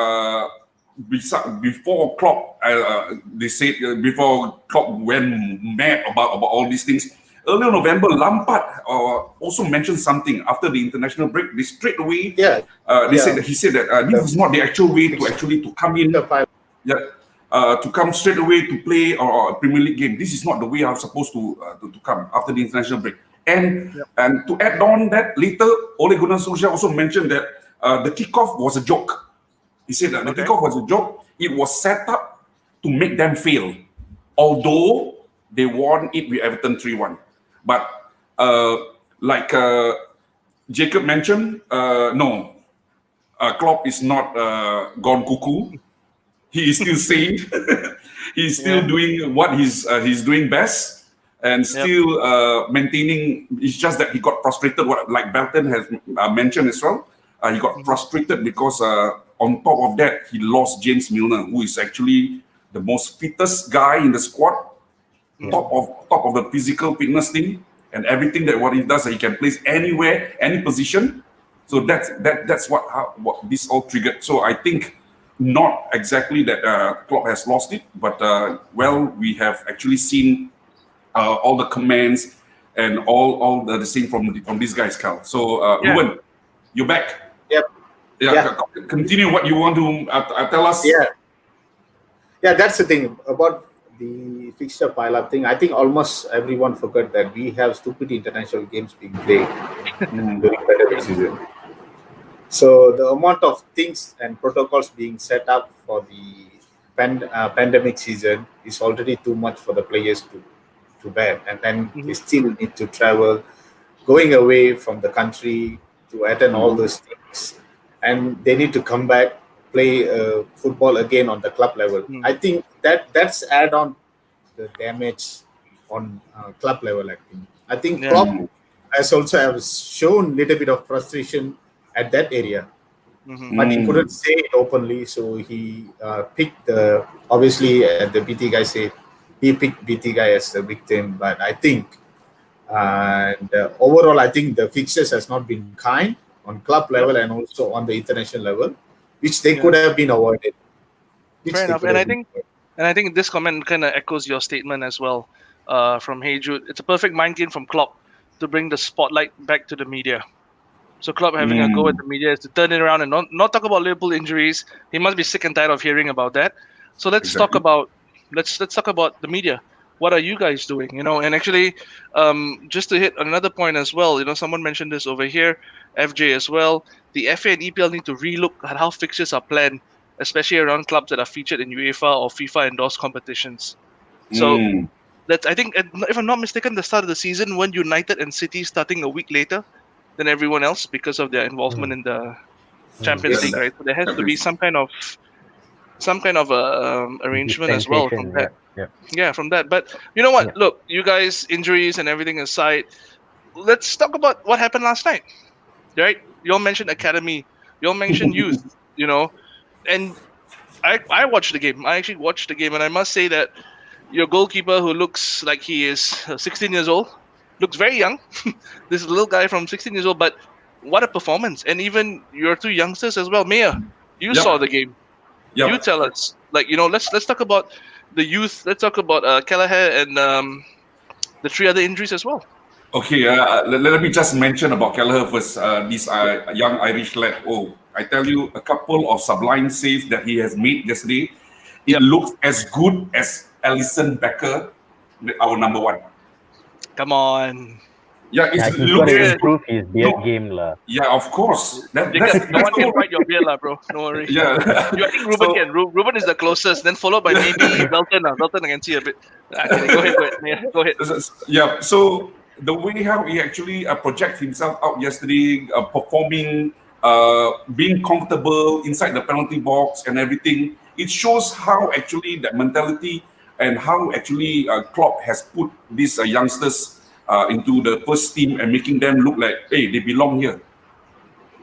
before Klopp, they said before Klopp went mad about all these things. Earlier November, Lampard also mentioned something after the international break. They straight away, he said that this is not the actual way to come in. To come straight away to play a Premier League game. This is not the way I'm supposed to come after the international break. And to add on that, later Ole Gunnar Solskjaer also mentioned that the kickoff was a joke. He said that the kickoff was a joke. It was set up to make them fail, although they won it with Everton 3-1. But like Jacob mentioned, no, Klopp is not gone cuckoo. He is still sane. He's still doing what he's doing best, and still maintaining. It's just that he got frustrated. What like Belton has mentioned as well. He got frustrated because on top of that, he lost James Milner, who is actually the most fittest guy in the squad, top of the physical fitness thing, and everything that what he does, he can place anywhere, any position. So that's what this all triggered. So I think not exactly that Klopp has lost it, but we have actually seen all the commands and all the same from these guys, Cal. So Ruben, you're back. Yep. Yeah. Continue what you want to tell us. Yeah, that's the thing about the fixture pile-up thing. I think almost everyone forgot that we have stupid international games being played during pandemic season. So the amount of things and protocols being set up for the pandemic season is already too much for the players to bear, and then they still need to travel, going away from the country to attend all those things, and they need to come back, play football again on the club level. I think that's add on the damage on club level. I think Klopp has also have shown little bit of frustration at that area, but he couldn't say it openly, so he picked obviously the BT guy said he picked BT guy as the victim. But I think overall I think the fixtures has not been kind on club level and also on the international level, which they could have been avoided. Fair enough. And I think this comment kind of echoes your statement as well from Hey Jude. It's a perfect mind game from Klopp to bring the spotlight back to the media. So Klopp having a go at the media is to turn it around and not talk about Liverpool injuries. He must be sick and tired of hearing about that. So let's talk about let's talk about the media. What are you guys doing? And actually, just to hit another point as well, someone mentioned this over here, FJ as well. The FA and EPL need to relook at how fixtures are planned, especially around clubs that are featured in UEFA or FIFA endorsed competitions. So that's, I think, if I'm not mistaken, the start of the season when United and City starting a week later than everyone else because of their involvement in the Champions League, right? So there has to be some kind of arrangement as well from that. Yeah, from that. But you know what? Look, you guys, injuries and everything aside, let's talk about what happened last night, right? You all mentioned academy, you all mentioned youth, and I watched the game. I actually watched the game, and I must say that your goalkeeper, who looks like he is 16 years old, looks very young. This little guy from 16 years old, but what a performance! And even your two youngsters as well. Mia, you saw the game. You tell us, let's talk about the youth. Let's talk about Kelleher and the three other injuries as well. Okay, let me just mention about Kelleher first. This young Irish lad. Oh, I tell you, a couple of sublime saves that he has made yesterday. It looks as good as Alisson Becker, our number one. Come on. Yeah, he's got to improve his beard game, lah. Yeah, of course. No one can fight your beard, lah, bro. No worries. Yeah. I think Ruben can. Ruben is the closest, then followed by maybe Belton. Belton, I can see a bit. Go ahead. Yeah, go ahead. Yeah, so the way how he actually projects himself out yesterday, performing, being comfortable inside the penalty box and everything, it shows how actually that mentality and how actually Klopp has put these youngsters into the first team and making them look like, hey, they belong here.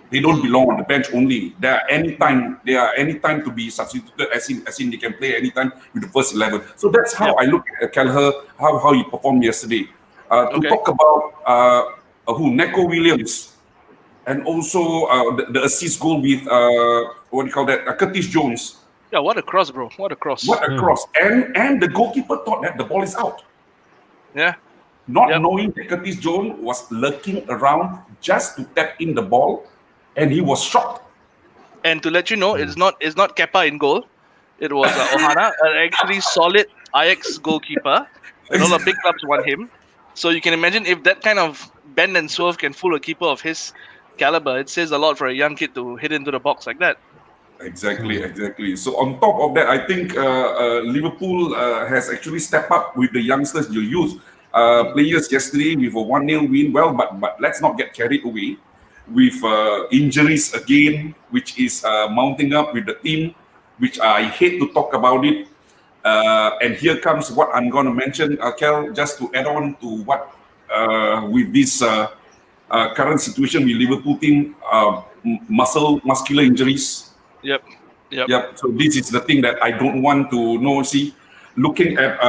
They don't belong on the bench only. They are anytime to be substituted, as in they can play anytime with the first 11. So that's how I look at Kelleher, how he performed yesterday. To talk about Nico Williams, and also the assist goal with Curtis Jones. Yeah, what a cross, bro! What a cross! And the goalkeeper thought that the ball is out. Yeah. Not knowing that Curtis Jones was lurking around just to tap in the ball, and he was shocked. And to let you know, it's not Kepa in goal. It was Ohana, an actually solid Ajax goalkeeper. And all the big clubs want him. So you can imagine if that kind of bend and swerve can fool a keeper of his caliber, it says a lot for a young kid to hit into the box like that. Exactly. So on top of that, I think Liverpool has actually stepped up with the youngsters, the youth. players yesterday with a 1-0 win. Well, but let's not get carried away with injuries again, which is mounting up with the team, which I hate to talk about it. And here comes what I'm going to mention, Kel, just to add on to what with this current situation with Liverpool team, muscular injuries. Yep. So this is the thing that I don't want to know. See, looking at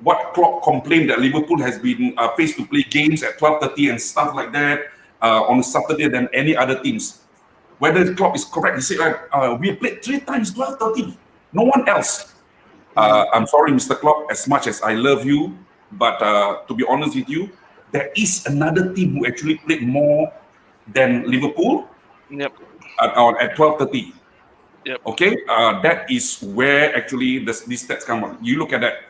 what Klopp complained that Liverpool has been faced to play games at 12:30 and stuff like that on Saturday than any other teams. Whether Klopp is correct, he said we played 3 times 12:30. No one else. I'm sorry, Mr. Klopp, as much as I love you, but to be honest with you, there is another team who actually played more than Liverpool. Yep. At 12:30. Yep. Okay, that is where actually these stats come on. You look at that.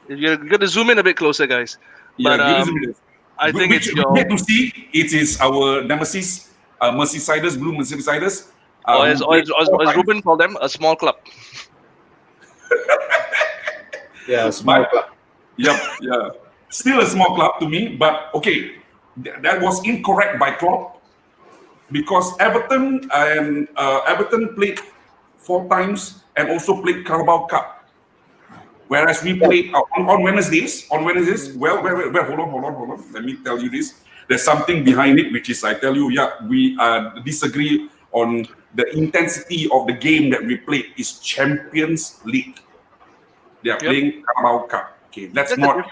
You're gonna zoom in a bit closer, guys. But I think it's your. We get to see it is our nemesis, Merseyside Blue Merseyside. Or as Ruben called them, a small club. Yeah, a small club. Yeah. Still a small club to me, but okay, that was incorrect by Klopp because Everton played 4 times and also played Carabao Cup. Whereas we played on Wednesdays. Well, hold on. Let me tell you this. There's something behind it, which is I tell you, we disagree on the intensity of the game that we played. Is Champions League. They are playing Carabao Cup. Okay, let's not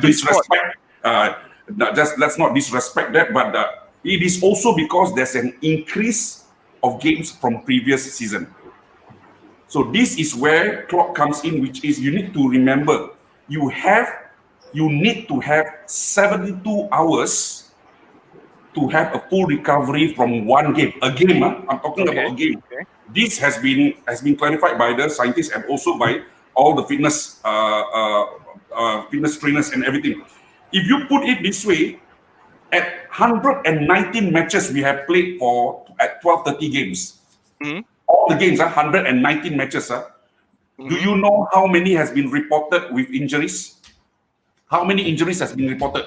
disrespect. Let's not disrespect that. But it is also because there's an increase of games from previous season. So this is where Klopp comes in, which is you need to remember you need to have 72 hours to have a full recovery from one game. A game, I'm talking about a game. Okay. This has been clarified by the scientists and also by all the fitness trainers and everything. If you put it this way, at 119 matches we have played at 12:30 games. Mm-hmm. All the games are 119 matches. Mm-hmm. Do you know how many has been reported with injuries? How many injuries has been reported?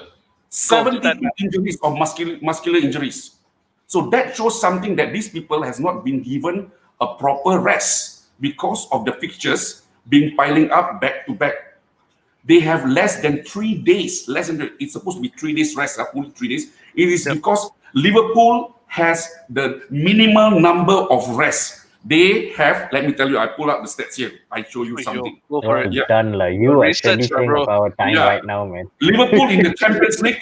72 injuries of muscular injuries. So that shows something that these people has not been given a proper rest because of the fixtures being piling up back to back. They have less than 3 days. It's supposed to be 3 days rest, only 3 days. It is because Liverpool has the minimal number of rest. They have, let me tell you, I pull out the stats here. I show you something. Go for it. Done, like you are anything of our time right now, man. Liverpool in the Champions League,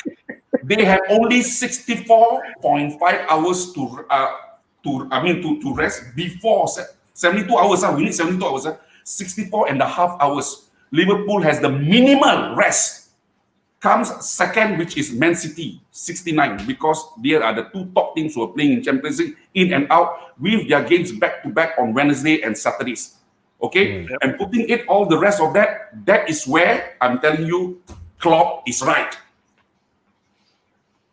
they have only 64.5 hours to rest before 72 hours. We need 72 hours. 64 and a half hours. Liverpool has the minimal rest. Comes second, which is Man City, 69, because they are the 2 top teams who are playing in Champions League, in and out, with their games back to back on Wednesday and Saturdays. Okay, and putting it all the rest of that is where I'm telling you, Klopp is right.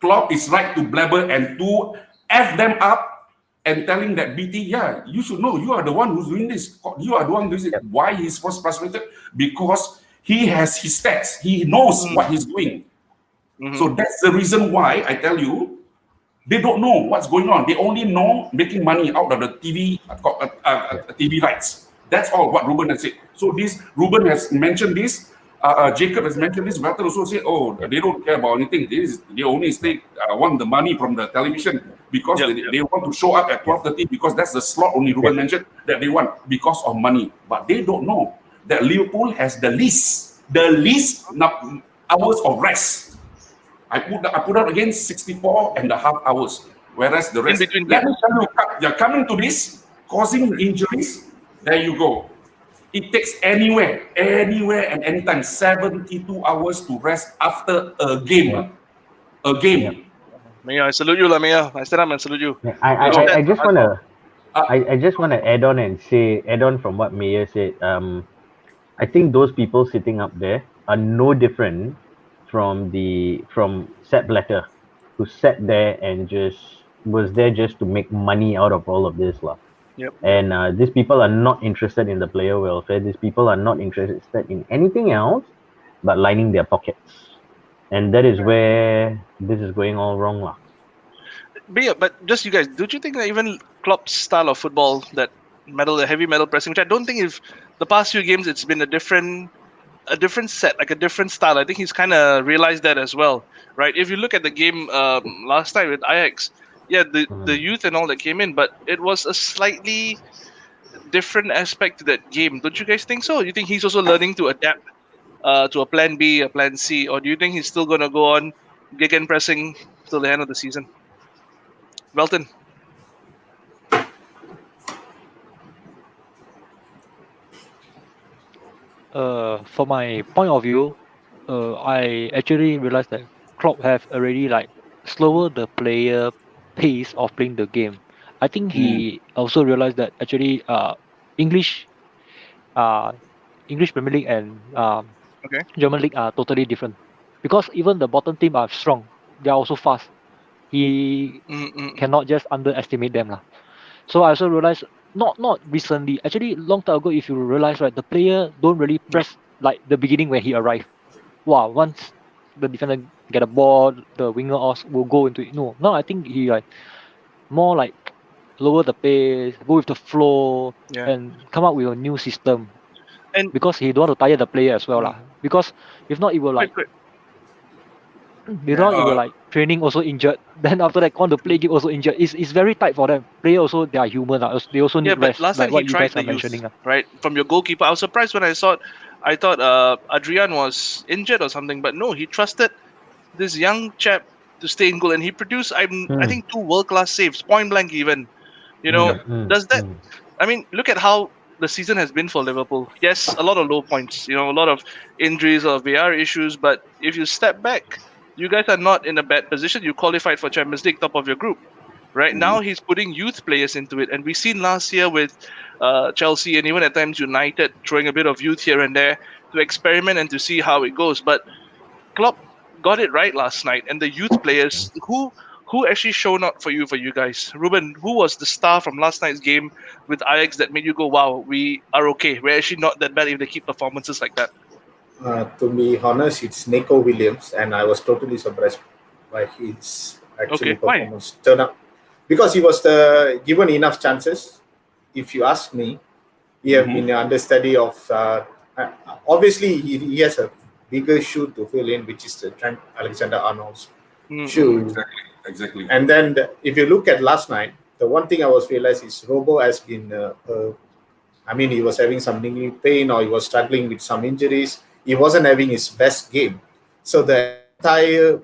Klopp is right to blabber and to F them up and telling that BT, you should know, you are the one who's doing this. You are the one doing it. Why he's frustrated? Because he has his stats. He knows what he's doing. Mm-hmm. So that's the reason why I tell you, they don't know what's going on. They only know making money out of the TV rights. That's all what Ruben has said. So Ruben has mentioned this. Jacob has mentioned this. Walter also said, they don't care about anything. They only want the money from the television because they want to show up at 12:30 because that's the slot only Ruben mentioned that they want because of money. But they don't know that Liverpool has the least hours of rest. I put out again 64 and a half hours, whereas the rest. Let me tell you, you're coming to this, causing injuries. There you go. It takes anywhere and anytime 72 hours to rest after a game. A game. Mia, I salute you, Lamia. I stand up and salute you. I just wanna add on from what Mia said. I think those people sitting up there are no different from Sepp Blatter, who sat there and was there just to make money out of all of this lah. Yep. And these people are not interested in the player welfare. These people are not interested in anything else but lining their pockets, and that is where this is going all wrong, lah. But just you guys, don't you think that even Klopp's style of football, that heavy metal pressing, which I don't think if the past few games it's been a different set, like a different style. I think he's kind of realized that as well, right? If you look at the game last night with Ajax, yeah, the youth and all that came in, but it was a slightly different aspect to that game. Don't you guys think so? You think he's also learning to adapt to a plan B, a plan C, or do you think he's still going to go on gegen pressing till the end of the season? Melton. For my point of view, I actually realized that Klopp have already like slower the player pace of playing the game. I think he also realized that actually English English Premier League and Okay. German League are totally different, because even the bottom team are strong. They are also fast. He cannot just underestimate them lah. So I also realized not recently, actually long time ago, if you realize, right, the player don't really press like the beginning when he arrived. Wow, once the defender get a ball, the winger will go into it. No, now I think he like more like lower the pace, go with the flow, and come up with a new system. And because he don't want to tire the player as well lah. Because if not, it will like training also injured. Then after that, on the play game also injured. It's very tight for them. Player also, they are human. They also need but rest. last like time what he you tried guys the are mentioning. youth, right? From your goalkeeper, I was surprised when I thought Adrian was injured or something, but no, he trusted this young chap to stay in goal, and he produced I think 2 world-class saves, point blank even. Does that? I mean, look at how the season has been for Liverpool. Yes, a lot of low points, a lot of injuries or VR issues, but if you step back, you guys are not in a bad position. You qualified for Champions League, top of your group. Right now, he's putting youth players into it, and we seen last year with Chelsea and even at times United throwing a bit of youth here and there to experiment and to see how it goes. But Klopp got it right last night, and the youth players who actually shown up for you guys. Ruben, who was the star from last night's game with Ajax that made you go, wow, we are okay. We're actually not that bad if they keep performances like that. To be honest, it's Nico Williams, and I was totally surprised by his performance turn up, because he was given enough chances. If you ask me, he have been an understudy of. Obviously, he has a bigger shoe to fill in, which is the Trent Alexander-Arnold's shoe. Exactly. And then if you look at last night, the one thing I was realized is Robo has been. He was having some niggling pain, or he was struggling with some injuries. He wasn't having his best game. So the entire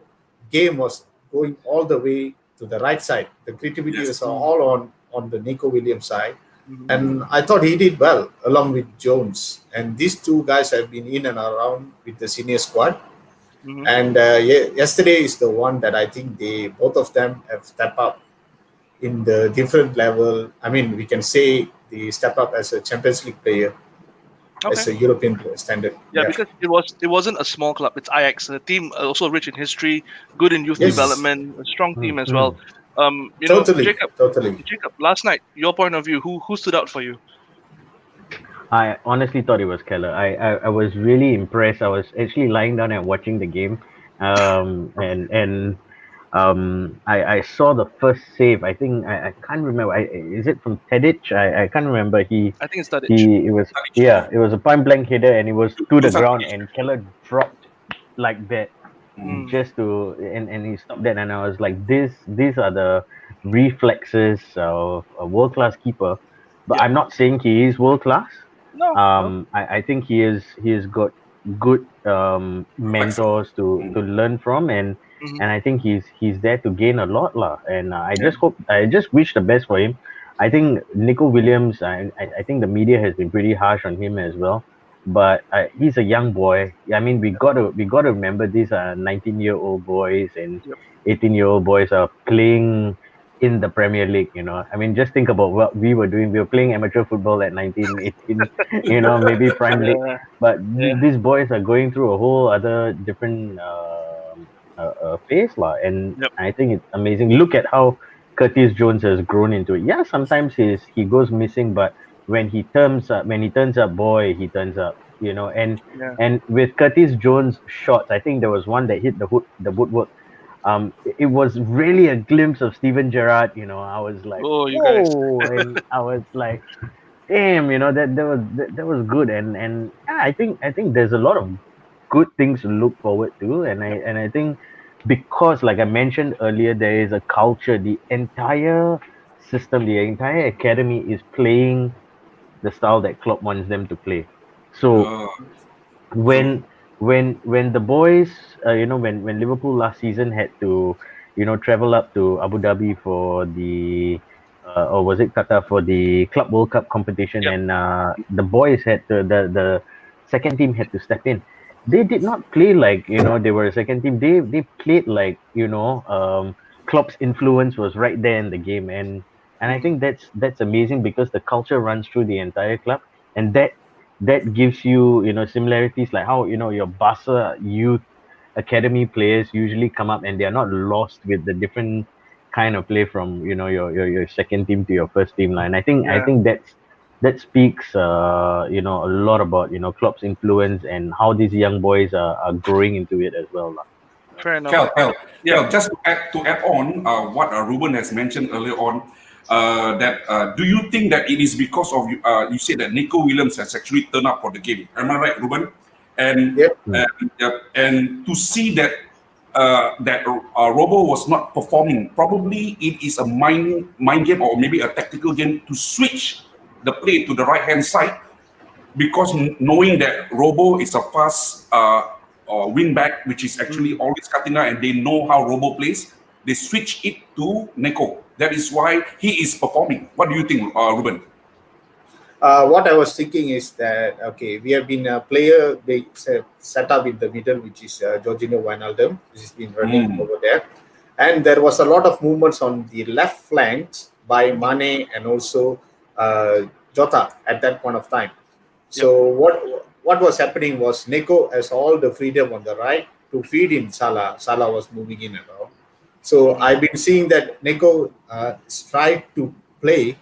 game was going all the way to the right side. The creativity was all on the Nico Williams side. And I thought he did well along with Jones. And these two guys have been in and around with the senior squad. And yesterday is the one that I think both of them have stepped up in the different level. I mean, we can say they step up as a Champions League player. As a European standard. Yeah, because it wasn't a small club. It's Ajax, a team also rich in history, good in youth development, a strong team as well. Totally. Jacob, last night, your point of view, who stood out for you? I honestly thought it was Keller. I was really impressed. I was actually lying down and watching the game, I saw the first save. I think I can't remember. Is it from Tedic? I can't remember. I think it's Tedic. It was a point blank header, and it was to the ground, and Keller dropped like that just to and he stopped that, and I was like, these are the reflexes of a world class keeper. But I'm not saying he is world class. No. I think he has got good mentors to learn from, and I think he's there to gain a lot lah. And I just wish the best for him. I think Nico Williams, I think the media has been pretty harsh on him as well, but he's a young boy. I mean, we got to remember these are 19-year-old boys and 18-year-old boys are playing in the Premier League, I mean, just think about what we were doing. We were playing amateur football at 19, 18, maybe prime league. But these boys are going through a whole other different phase, and I think it's amazing. Look at how Curtis Jones has grown into it. Yeah, sometimes he goes missing, but when he turns up, boy, he turns up. and Yeah. and with Curtis Jones' shots, I think there was one that hit the woodwork. It was really a glimpse of Steven Gerrard. I was like, Oh, you guys. whoa, and I was like, damn, that was good, and yeah, I think there's a lot of good things to look forward to, and I think because, like I mentioned earlier, there is a culture. The entire system, the entire academy is playing the style that Klopp wants them to play. So Uh, true. when the boys, when Liverpool last season had to, travel up to Abu Dhabi for the, or was it Qatar for the Club World Cup competition, Yep. and the boys had to, the second team had to step in. They did not play like they were a second team. They played like Klopp's influence was right there in the game, and I think that's amazing because the culture runs through the entire club, and that gives you similarities, like how your Barca youth academy players usually come up and they are not lost with the different kind of play from your second team to your first team line. I Yeah. think that speaks a lot about Klopp's influence and how these young boys are growing into it as well lah. Fair enough. Kel, just to add on what Ruben has mentioned earlier on, that do you think that it is because of you said that Nico Williams has actually turned up for the game? Am I right, Ruben? And Yep. and to see that that Robo was not performing, probably it is a mind game or maybe a tactical game to switch the play to the right hand side, because knowing that Robo is a fast wing back, which is actually always Katina, and they know how Robo plays, they switch it to Neko. That is why he is performing. What do you think, Ruben? What I was thinking is that, okay, we have been a player they set up in the middle, which is Jorginho Wijnaldum, which has been running over there. And there was a lot of movements on the left flanks by Mane and also Jota at that point of time. So what was happening was Neko has all the freedom on the right to feed in Salah. Salah was moving in and out. So I've been seeing that Neko tried to play,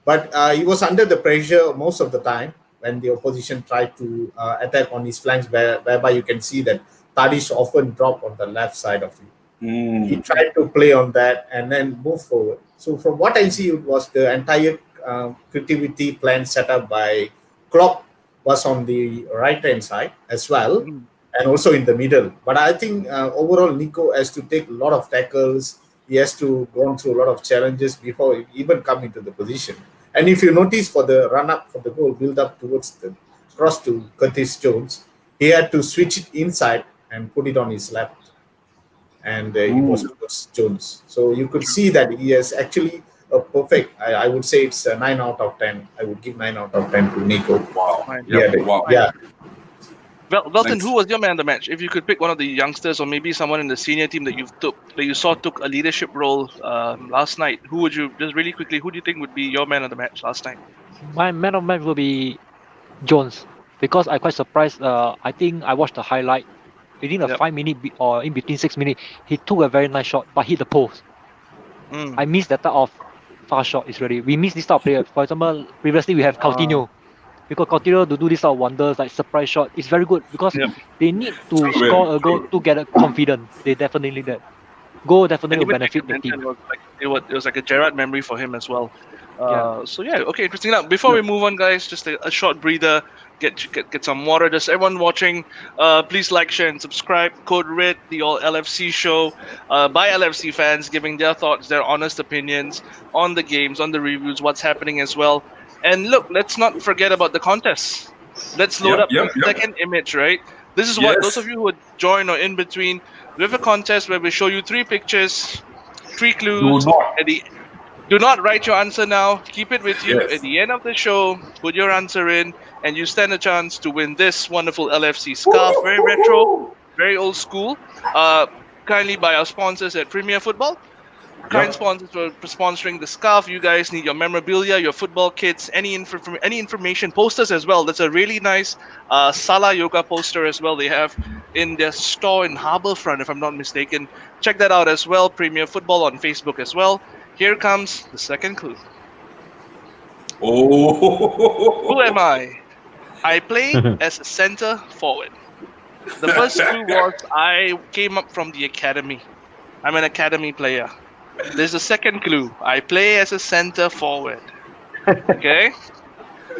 but he was under the pressure most of the time when the opposition tried to attack on his flanks, whereby you can see that Tadic often dropped on the left side of him. He tried to play on that and then move forward. So from what I see, it was the entire creativity plan set up by Klopp was on the right-hand side as well, and also in the middle. But I think overall, Nico has to take a lot of tackles. He has to go through a lot of challenges before he even come into the position. And if you notice, for the run-up for the goal, build-up towards the cross to Curtis Jones, he had to switch it inside and put it on his left. And it was towards Jones. So you could see that he has actually a perfect, I would say it's a 9 out of 10. I would give 9 out of 10 to Nico. Wow. Wow. Yeah. Well, Velton, who was your man of the match? If you could pick one of the youngsters or maybe someone in the senior team that you saw took a leadership role last night, who would you, just really quickly, who do you think would be your man of the match last night? My man of match will be Jones, because I quite surprised. I think I watched the highlight. Within a 5 minute or in between 6 minutes, he took a very nice shot but hit the post. I missed that type of fast shot. It's really, we miss this type of player. For example, previously we have Coutinho. Because Coutinho to do this type of wonders like surprise shot is very good, because they need to score a goal to get confident. They definitely need that. Goal definitely will benefit the team. It was like a Gerrard memory for him as well. So okay, interesting. Now before we move on, guys, just a short breather. Get some water. Just everyone watching, please like, share, and subscribe. Code Red, the all LFC show, by LFC fans, giving their thoughts, their honest opinions on the games, on the reviews, what's happening as well. And look, let's not forget about the contest. Let's load up the second image, right? This is what those of you who would join or in between. We have a contest where we show you 3 pictures, 3 clues. Do not write your answer now. Keep it with you. At the end of the show, put your answer in, and you stand a chance to win this wonderful LFC scarf. Very retro, very old school. Kindly by our sponsors at Premier Football. Kind sponsors for sponsoring the scarf. You guys need your memorabilia, your football kits, any information, posters as well. That's a really nice Salah Yoga poster as well. They have in their store in Harbourfront, if I'm not mistaken. Check that out as well. Premier Football on Facebook as well. Here comes the second clue. Oh, Who am I? I play as a center forward. The first clue was I came up from the academy. I'm an academy player. There's a second clue. I play as a center forward. Okay?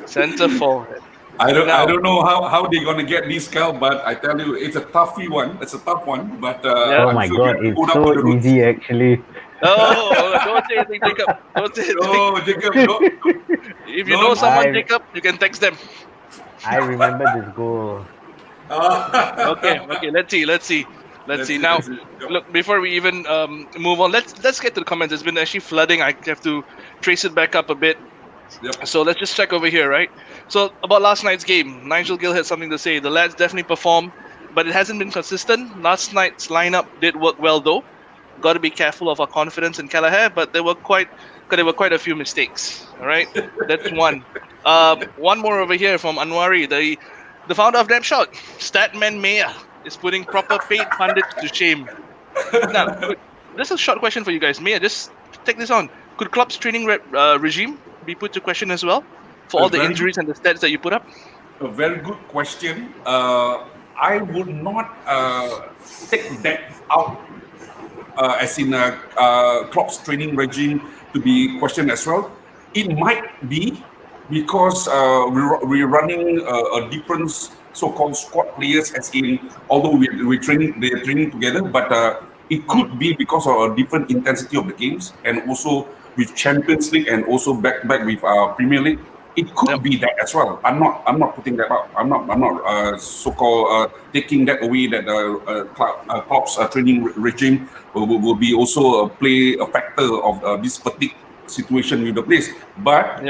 Center forward. I Now, don't know how they're gonna get this, Cal, but I tell you, it's a toughy one. It's a tough one, but Yeah. Oh I'm my sure god, you it's put up with the so roots. easy actually. oh, don't say anything, Jacob. Don't say anything. No, Jacob, no. If you know Don't- someone, I- Jacob, you can text them. I remember this goal. Okay, let's see. Now, let's see. Yep. look, before we even move on, let's get to the comments. It's been actually flooding. I have to trace it back up a bit. Yep. So let's just check over here, right? So about last night's game, Nigel Gill had something to say. The lads definitely performed, but it hasn't been consistent. Last night's lineup did work well though. Got to be careful of our confidence in Kelleher, but there were quite a few mistakes. All right, that's one. One more over here from Anwari, the founder of Napshot, Statman Mayor, is putting proper paid pundits to shame. Now, this is a short question for you guys. Mayor, just take this on. Could Klopp's training regime be put to question as well for all the Very injuries and the stats that you put up? A very good question. I would not take that out as in Klopp's training regime to be questioned as well. It might be because we're running a different so-called squad players, as in although they're training together, but it could be because of a different intensity of the games, and also with Champions League and also back with Premier League. It could be that as well. I'm not putting that out. I'm not so-called taking that away that Klopp's training regime will be also play a factor of this particular situation with the players. But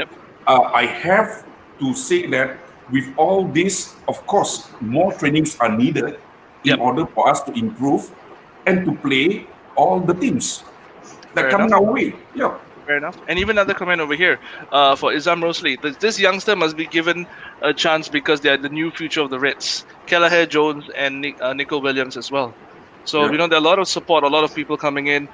I have to say that with all this, of course, more trainings are needed in order for us to improve and to play all the teams that come our way. Yeah. Fair enough. And even another comment over here for Izam Rosley. This youngster must be given a chance because they are the new future of the Reds. Kelleher, Jones, and Nico Williams as well. So, there are a lot of support, a lot of people coming in.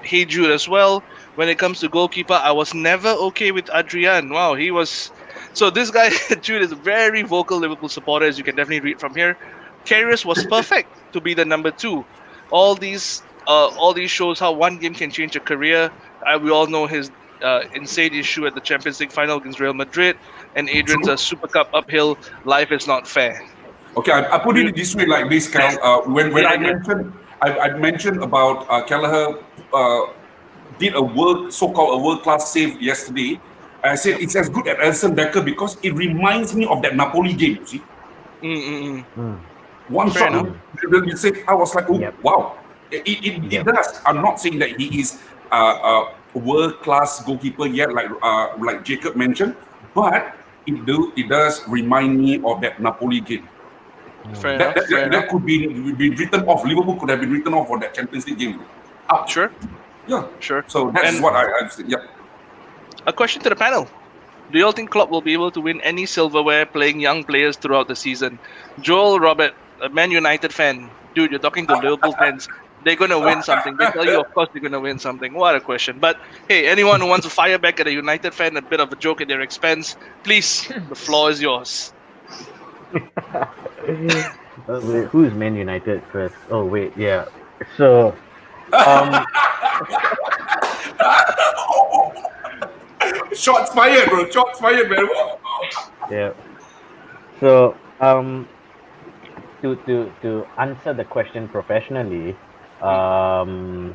Hey Jude as well. When it comes to goalkeeper, I was never okay with Adrian. Wow, he was... So this guy, Jude, is a very vocal Liverpool supporter, as you can definitely read from here. Karius was perfect to be the number 2. All these shows how one game can change a career. We all know his insane issue at the Champions League final against Real Madrid, and Adrian's Super Cup uphill. Life is not fair. Okay, I put it this way, like this, Cal. When I mentioned about Kelleher did a so-called world-class save yesterday. I said it's as good as Alisson Becker because it reminds me of that Napoli game. You see, one Fair shot. You say, I was like, oh, wow. It does. I'm not saying that he is a world-class goalkeeper yet, like Jacob mentioned, but it does remind me of that Napoli game. That could be written off. Liverpool could have been written off for that Champions League game. Ouch. Sure. Yeah. Sure. So that's what I said. Yeah. A question to the panel. Do you all think Klopp will be able to win any silverware playing young players throughout the season? Joel Robert, a Man United fan. Dude, you're talking to Liverpool fans. They're going to win something. They tell you, of course, they're going to win something. What a question. But, hey, anyone who wants to fire back at a United fan, a bit of a joke at their expense, please, the floor is yours. Wait, who's Man United first? Oh, wait, yeah. So, Shots fired, bro. Shots fired, man. yeah. So, to answer the question professionally, that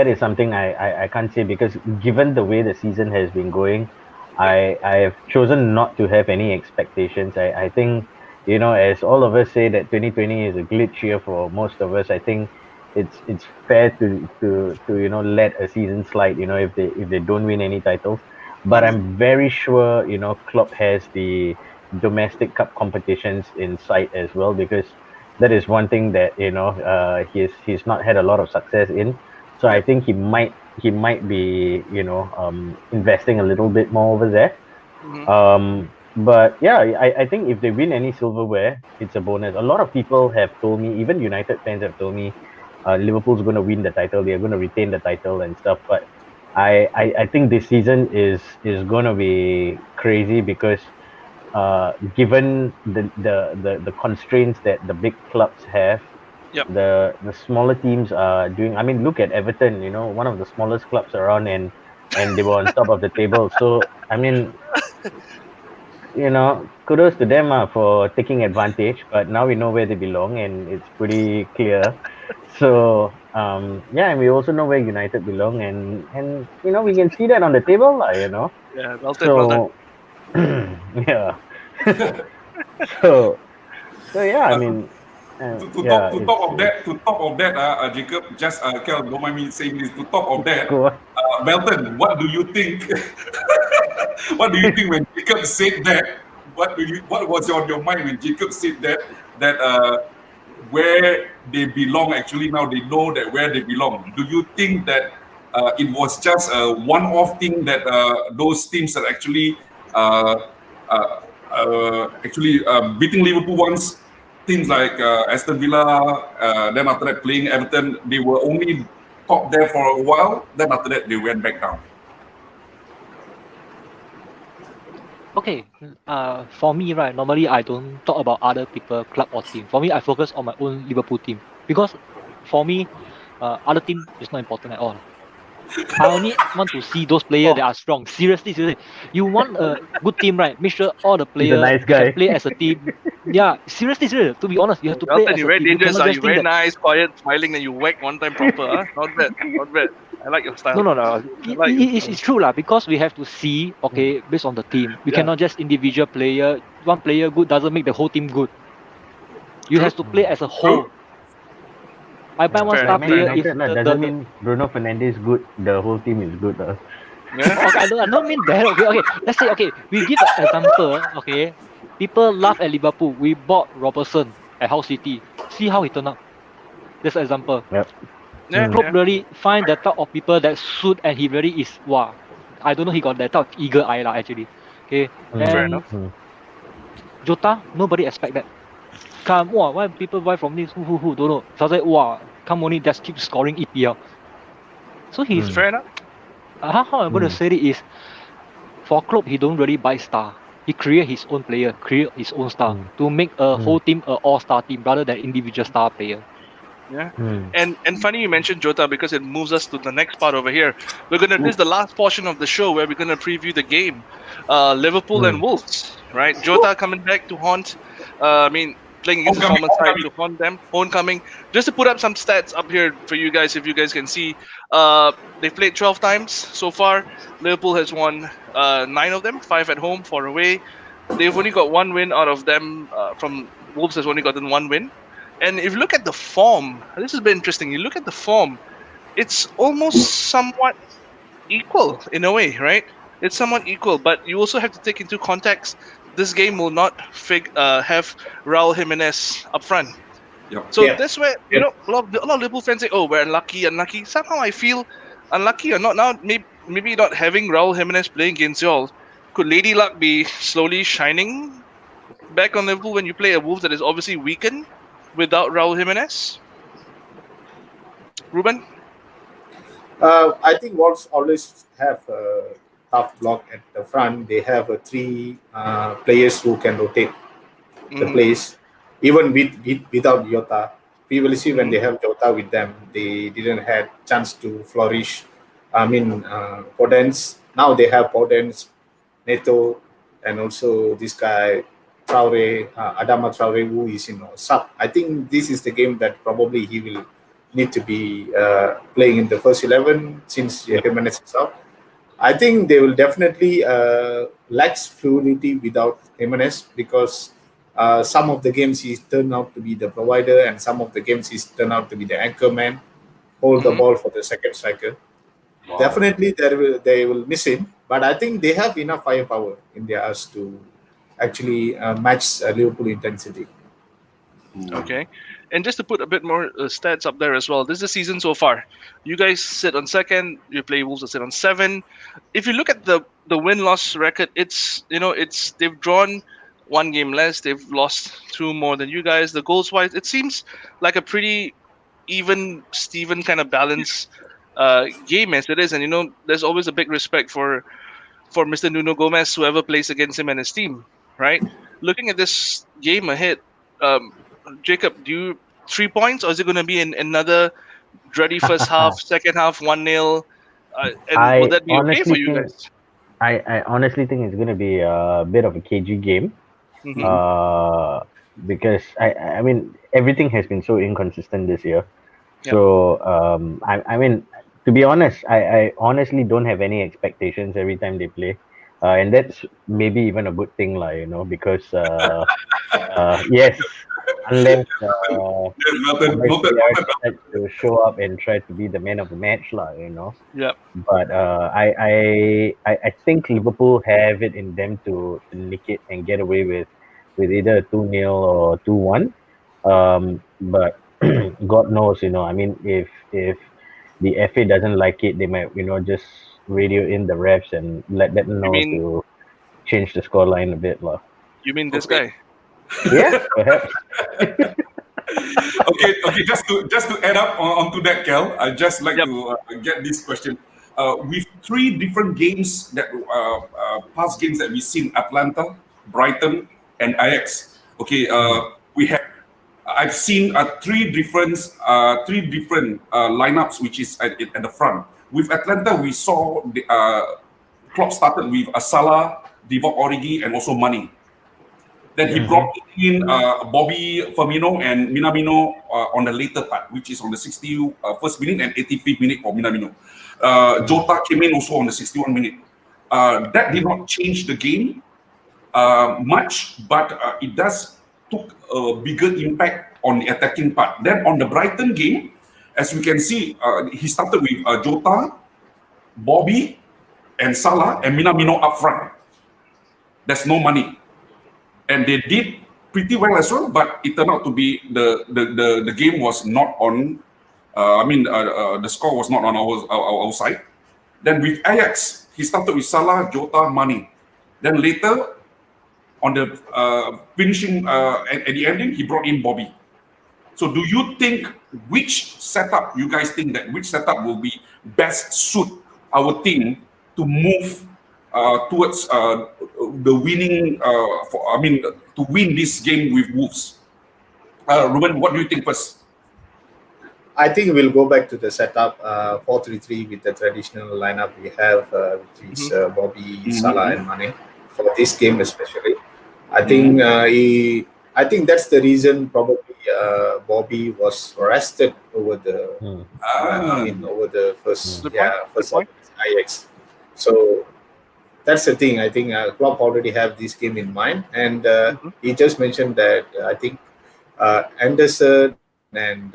is something I can't say because given the way the season has been going, I have chosen not to have any expectations. I think, as all of us say that 2020 is a glitch year for most of us, I think it's fair to let a season slide, if they don't win any titles. But I'm very sure, Klopp has the domestic cup competitions in sight as well, because that is one thing that he's not had a lot of success in. So I think he might be investing a little bit more over there. But yeah, I think if they win any silverware, it's a bonus. A lot of people have told me, even United fans have told me, Liverpool's going to win the title, they're going to retain the title and stuff. But I think this season is going to be crazy because given the constraints that the big clubs have, Yep. the smaller teams are doing. I mean, look at Everton. One of the smallest clubs around, and they were on top of the table. So I mean, kudos to them for taking advantage. But now we know where they belong, and it's pretty clear. So yeah, and we also know where United belong, and we can see that on the table, Yeah. Well done. Well done. So yeah, so yeah, I mean, To yeah, top of that, Jacob, just Kel, don't mind me saying this. To top of that, go on. Melton, what do you think? What do you think when Jacob said that? What was on your mind when Jacob said that where they belong? Actually, now they know that where they belong. Do you think that it was just a one-off thing that those teams are actually beating Liverpool once? Teams like Aston Villa, then after that playing Everton, they were only top there for a while. Then after that, they went back down. Okay, for me, right, normally I don't talk about other people, club or team. For me, I focus on my own Liverpool team because for me, other team is not important at all. I only want to see those players that are strong. Seriously, seriously. You want a good team, right? Make sure all the He's a players nice guy. can play as a team. Yeah, seriously, seriously. To be honest, you have to play Melton, as you're a very team. You dangerous. cannot You just very think that. nice, quiet, smiling, and you whack one time proper. Huh? Not bad. Not bad. I like your style. No. I like your style. It's true lah. Because we have to see, okay, based on the team. We Yeah. cannot just individual player. One player good doesn't make the whole team good. You True. have to play as a whole. I buy one Fair star enough, Man player if United lah, doesn't mean Bruno Fernandes good. The whole team is good. Yeah. Okay, I don't mean that. Okay. Let's say, okay, we give an example. Okay, people laugh at Liverpool. We bought Robertson at Hull City. See how he turned out. That's an example. Yep. Yeah. Klopp really find the type of people that suit, and he really is wow. I don't know, he got that type of eagle eye lah actually. Okay, Fair and enough. Jota, nobody expect that. Come, wow, why people buy from this? Who don't know. So I was like, wow, come only just keep scoring EPL. So he's Fair enough. how I'm going to say it is, for Klopp, he don't really buy star. He create his own player, create his own star to make a whole team a all-star team rather than individual star player. Yeah. And funny you mentioned Jota because it moves us to the next part over here. This is the last portion of the show where we're gonna preview the game. Liverpool and Wolves, right? Jota coming back to haunt. Playing against the Stormers side to haunt them. Homecoming. Just to put up some stats up here for you guys, if you guys can see. They've played 12 times so far. Liverpool has won 9 of them, 5 at home, 4 away. They've only got 1 win out of them. From Wolves has only gotten 1 win. And if you look at the form, this has been interesting. You look at the form, it's almost somewhat equal in a way, right? It's somewhat equal, but you also have to take into context this game will not have Raul Jimenez up front. Yep. So that's where a lot of Liverpool fans say, "Oh, we're unlucky." Somehow I feel unlucky or not now. Maybe not having Raul Jimenez playing against y'all. Could Lady Luck be slowly shining back on Liverpool when you play a Wolves that is obviously weakened without Raul Jimenez? Ruben? I think Wolves always have a tough block at the front. They have 3 players who can rotate the place, even without Jota. Previously, when they have Jota with them, they didn't have chance to flourish. Podence. Now they have Podence, Neto, and also this guy Traore, Adama Traore, who is sub. I think this is the game that probably he will need to be playing in the first 11 since Jimenez is out. I think they will definitely lack fluidity without Jimenez because some of the games he's turned out to be the provider and some of the games he's turned out to be the anchor man, hold the ball for the second striker. Wow. Definitely they will miss him, but I think they have enough firepower in their arse to actually match Liverpool intensity. Okay. And just to put a bit more stats up there as well, this is the season so far. You guys sit on second, you play Wolves that sit on 7. If you look at the win-loss record, they've drawn 1 game less, they've lost 2 more than you guys. The goals-wise, it seems like a pretty even, Steven kind of balance game as it is. And there's always a big respect for Mr. Nuno Gomez, whoever plays against him and his team. right? Looking at this game ahead, Jacob, 3 points, or is it going to be in another dready first half, second half 1-0? And would I that be okay for honestly you think guys? I honestly think it's gonna be a bit of a cagey game. Mm-hmm. Uh, because I mean everything has been so inconsistent this year. Yep. So I mean to be honest, I honestly don't have any expectations every time they play. And that's maybe even a good thing, because yes, unless Noted, unless noted, they are noted. decide to show up and try to be the man of the match. Yep. But I think Liverpool have it in them to nick it and get away with either 2-0 or 2-1. But God knows, I mean, if the FA doesn't like it, they might, just radio in the refs and let them You know mean to change the scoreline a bit, lah. this Okay. guy? Yeah, perhaps. Okay. Just to add up onto that, Kel, I just like Yep. to get this question. With three different games that past games that we've seen, Atlanta, Brighton, and Ajax. Okay, I've seen three different lineups, which is at the front. With Atlanta, we saw the Klopp started with Salah, Divock Origi, and also Mane. Then he brought in Bobby Firmino and Minamino on the later part, which is on the 61st minute and 85th minute for Minamino. Jota came in also on the 61 minute. That did not change the game much, but it does took a bigger impact on the attacking part. Then on the Brighton game, as we can see, he started with Jota, Bobby, and Salah, and Minamino up front. There's no money. And they did pretty well as well, but it turned out to be the game was not on. The score was not on our side. Then with Ajax, he started with Salah, Jota, Mane. Then later, on the finishing at the ending, he brought in Bobby. So, do you think which setup will be best suit our team to move towards the winning? To win this game with Wolves. Ruben, what do you think first? I think we'll go back to the setup 4-3-3 with the traditional lineup we have, which is Bobby, Salah, and Mane for this game especially. I think that's the reason probably Bobby was rested over the over the first Ajax. So that's the thing. I think Klopp already have this game in mind, and he just mentioned that I think Anderson and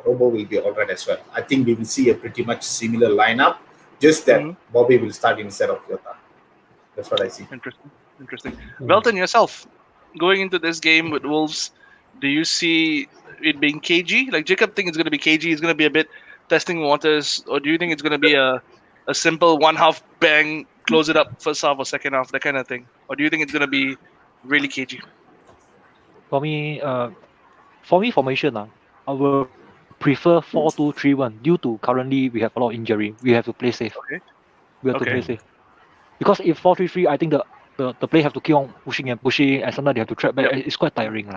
Robo will be all right as well. I think we will see a pretty much similar lineup, just that Bobby will start instead of Jota. That's what I see. Interesting. Belton, yourself, going into this game with Wolves, do you see it being cagey? Like Jacob think it's going to be cagey, it's going to be a bit testing waters, or do you think it's going to be a simple one half bang, close it up first half or second half, that kind of thing? Or do you think it's going to be really cagey? For me, formation, I will prefer 4-2-3-1 due to currently we have a lot of injury. We have to play safe. Okay. We have to play safe. Because if 4-3-3, I think the play have to keep on pushing, and sometimes they have to trap back. It's quite tiring.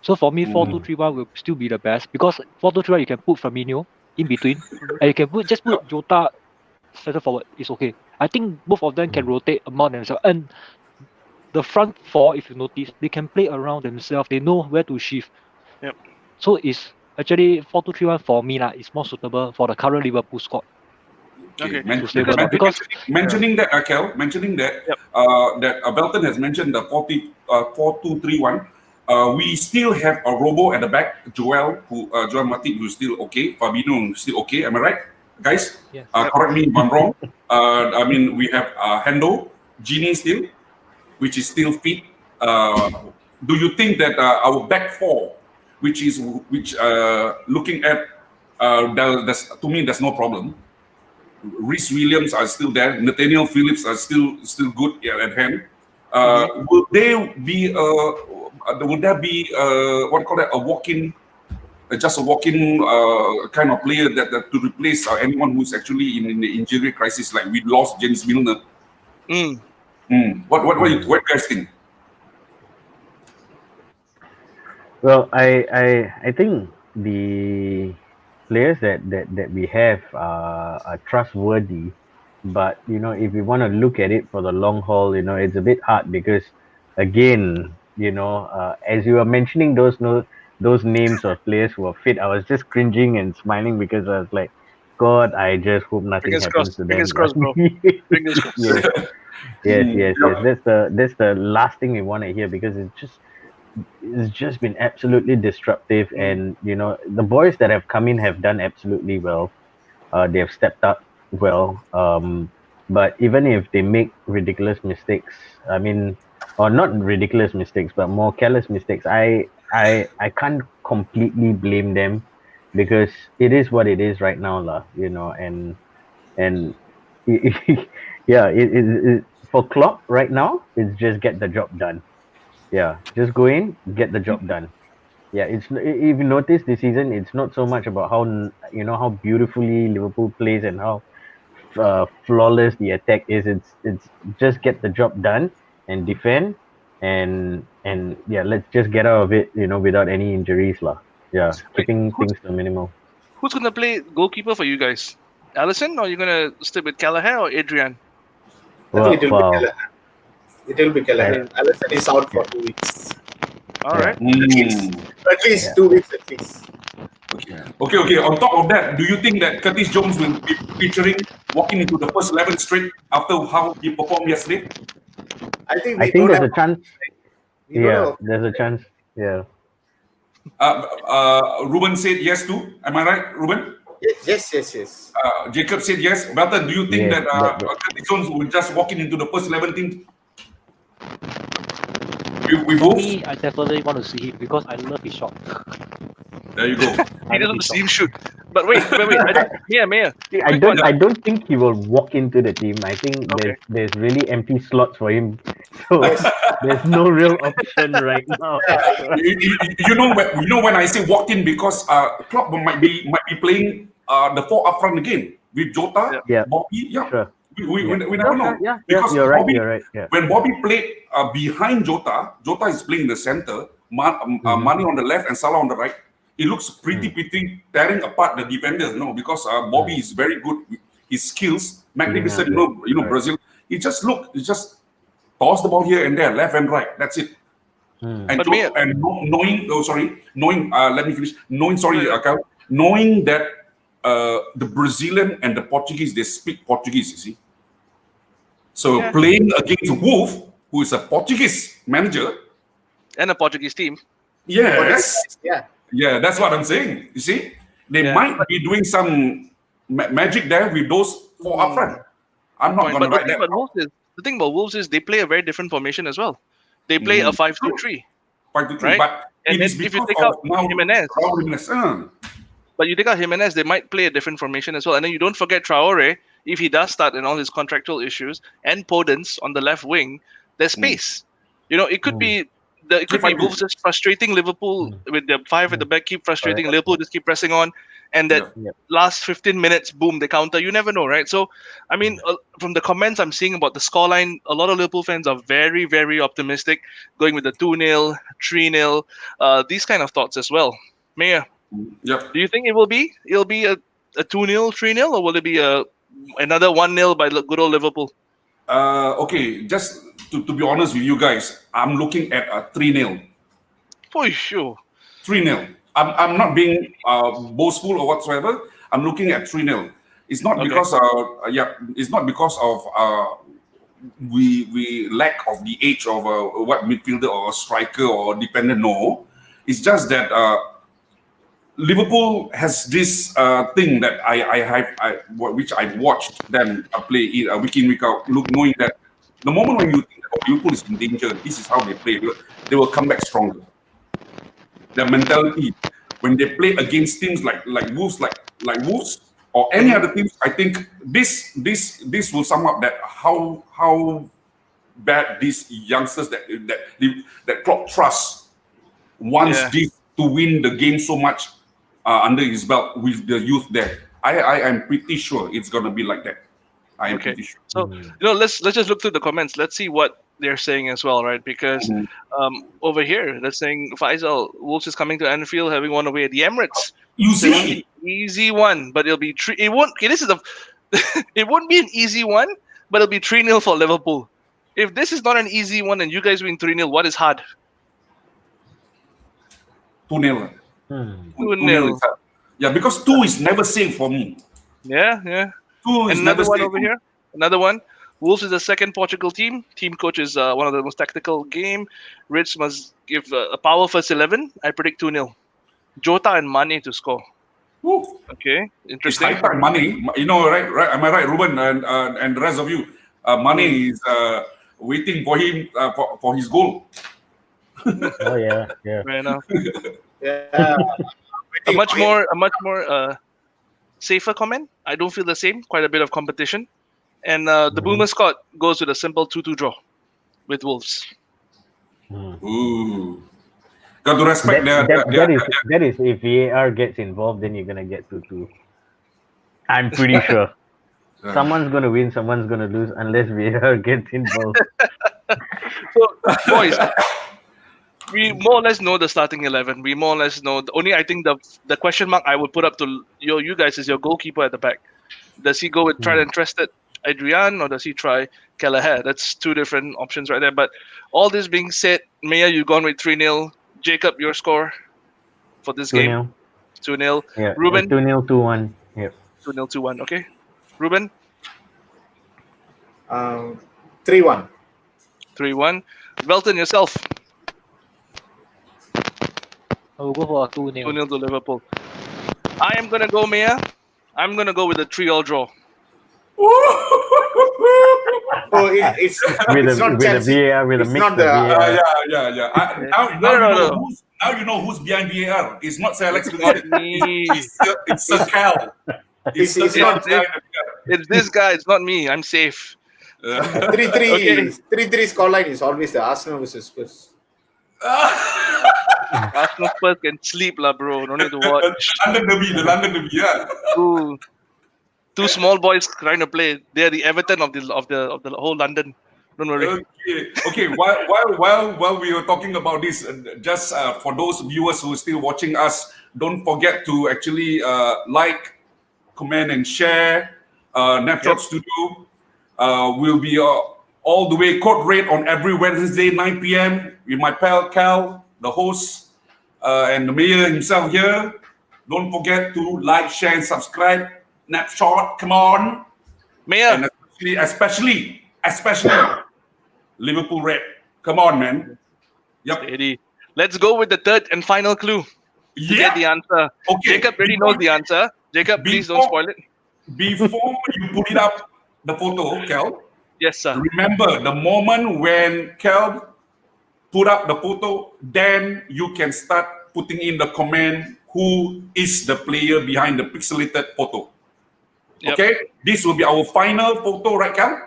So for me, 4-2-3-1 will still be the best, because 4-2-3-1 you can put Firmino in between, and you can put Jota center forward. It's okay. I think both of them can rotate among themselves, and the front four, if you notice, they can play around themselves. They know where to shift. Yep. So it's actually 4-2-3-1 for me is more suitable for the current Liverpool squad. Okay. Mentioning that, that Belton has mentioned the 4-2-3-1. We still have a Robo at the back, Joel Matip, who's still okay. Fabinho still okay. Am I right, guys? Yes. Correct me if I'm wrong. We have Hendo, Gini still, which is still fit. Do you think that our back four, looking at, to me, there's no problem. Rhys Williams are still there. Nathaniel Phillips are still good at hand. Would there be a walk-in, just a walk-in kind of player that to replace anyone who's actually in the injury crisis, like we lost James Milner? What do you guys think? Well, I think the players that we have are trustworthy, but if you want to look at it for the long haul, it's a bit hard because, again, as you were mentioning those no those names of players who are fit, I was just cringing and smiling because I was like, God, I just hope nothing happens to Fingers them. crossed, bro. Fingers crossed. Yes, yes, Mm, yes, yes. yeah. That's the last thing we want to hear because it's just been absolutely disruptive, and the boys that have come in have done absolutely well. They have stepped up well, but even if they make ridiculous mistakes, I mean, or not ridiculous mistakes but more careless mistakes, I can't completely blame them because it is what it is right now lah, and yeah, for Klopp right now it's just get the job done. Yeah, just go in, get the job done. Yeah, if you notice this season, it's not so much about how beautifully Liverpool plays and how flawless the attack is. It's just get the job done and defend, and yeah, let's just get out of it, without any injuries lah. Yeah, Wait, keeping things to a minimum. who's gonna play goalkeeper for you guys? Allison, or you gonna stick with Callagher or Adrian? I think it will be Wow. Kelleher. It will be Kelleher. Allison is out for 2 weeks. All Yeah. right. At least 2 weeks at least. Okay. On top of that, do you think that Curtis Jones will be featuring walking into the first 11 straight after how he performed yesterday? I think I we think don't there's have. a chance. We don't Yeah, have. there's a chance. Yeah. Ruben said yes too. Am I right, Ruben? Yes. Jacob said yes. Welton, do you think Yes, that Curtis Jones will just walk into the first 11 team? We For both? me, I definitely want to see him because I love his shot. There you go. He doesn't see him shoot. But wait. Mayor. See, Quick one. I don't think he will walk into the team. I think Okay. there's really empty slots for him, so there's no real option right now. You know when I say walk in because Klopp might be playing the four up front again with Jota, Yeah. Bobby. Yeah, Sure. we Yeah. never know Yeah, because you're right. Bobby, You're right. Yeah. when Bobby played behind Jota is playing in the center, Mane on the left and Salah on the right. It looks pretty tearing apart the defenders, because Bobby is very good. His skills, magnificent. Right. Brazil. He just toss the ball here and there, left and right. That's it. And, But Mia- knowing, let me finish. Kyle, knowing that the Brazilian and the Portuguese, they speak Portuguese, you see. So Yeah. playing against Wolf, who is a Portuguese manager, And a Portuguese team. yes, Yeah. that's what I'm saying. You see, they Yeah. might be doing some magic there with those four up front. I'm not going to But write that. the thing about Wolves is they play a very different formation as well. They play a 5-2-3. 5-2-3, Right? but And it is then if you because take of out now Jimenez. Raul Jimenez. But you take out Jimenez, they might play a different formation as well. And then you don't forget Traore, if he does start and all his contractual issues, and Podence on the left wing, there's space. It could be it could be 3-5-2. Wolves just frustrating Liverpool with the five at the back, keep frustrating Liverpool, just keep pressing on, and that last 15 minutes, boom, they counter. You never know, right? So, I mean, from the comments I'm seeing about the scoreline, a lot of Liverpool fans are very, very optimistic, going with the 2-0, 3-0, these kind of thoughts as well. Mayor, Yep. do you think it'll be a 2-0, 3-0, or will it be another 1-0 by good old Liverpool? Okay, just to be honest with you guys, I'm looking at a 3-0. For sure. 3-0. I'm not being boastful or whatsoever. I'm looking at 3-0. It's not because it's not because of we lack of the age of what midfielder or striker or defender. No, it's just that Liverpool has this thing that which I've watched them play week in week out, knowing that the moment when you think Liverpool is in danger, this is how they play. They will come back stronger. Their mentality when they play against teams like Wolves, like Wolves or any other teams, I think this will sum up that how bad these youngsters that Klopp trusts wants this to win the game so much under his belt with the youth there. I am pretty sure it's gonna be like that. I am pretty sure. So let's just look through the comments. Let's see what they're saying as well, right? Because over here they're saying Faisal, Wolves is coming to Anfield, having won away at the Emirates. You So it won't be see, an easy one, but it'll be it won't. Okay, this is the. It won't be an easy one, but it'll be 3-0 for Liverpool. If this is not an easy one and you guys win 3-0, what is hard? 2-0. 2-0. is hard. Yeah, because 2 is never safe for me. Yeah. 2 is And never another one safe. over here. Another one. Wolves is the second Portugal team. Team coach is one of the most tactical game. Ritz must give a power first 11. I predict 2-0. Jota and Mane to score. Woo. Okay, It's interesting. high time money. You know, right? Am I right, Ruben and the rest of you? Money is waiting for him for his goal. Oh yeah. Fair enough. Yeah. A much more safer comment. I don't feel the same. Quite a bit of competition. And the Boomer squad goes with a simple 2-2 draw with Wolves. Ooh. Got to respect That is if VAR gets involved, then you're gonna get 2-2. I'm pretty sure. Someone's gonna win, someone's gonna lose, unless VAR gets involved. So, boys, we more or less know the starting 11. We more or less know. Only I think the question mark I would put up to you guys is your goalkeeper at the back. Does he go with tried and trusted Adrian, or does he try Kelleher? That's two different options right there. But all this being said, Maya, you've gone with 3-0. Jacob, your score for this game? 2-0. Yeah. Ruben? 2-0, 2-1. Yep. 2-0, 2-1. Okay. Ruben? 3-1. 3-1. Belton, yourself? I will go for a 2-0. 2-0 to Liverpool. I am going to go, Maya. I'm going to go with a 3-all draw. Oh, it's not Chelsea. VAR, with It's a mix not of the- VAR. Yeah. Now you know who's behind VAR. It's not Sir Alex. Not me. It's Sir Cal. It's Sir not- Cal. It's this guy. It's not me. I'm safe. 3-3 scoreline is always the Arsenal versus Spurs. Arsenal Spurs can sleep, lah, bro. No need to watch. The London Derby, yeah. Two small boys trying to play. They are the Everton of the whole London. Don't worry. Okay. While we were talking about this, just for those viewers who are still watching us, don't forget to actually like, comment, and share. Napshot Studio will be all the way code red on every Wednesday 9 p.m. with my pal Cal, the host, and the mayor himself here. Don't forget to like, share, and subscribe. Napshot, come on. Mayor. And especially Liverpool Red. Come on, man. Yep. Steady. Let's go with the third and final clue. To get the answer. Okay. Jacob already knows the answer. Jacob, please don't spoil it. Before you put it up, the photo, Kel, Yes, sir. remember the moment when Kel put up the photo, then you can start putting in the comment who is the player behind the pixelated photo. Yep. Okay? This will be our final photo, right, Kel?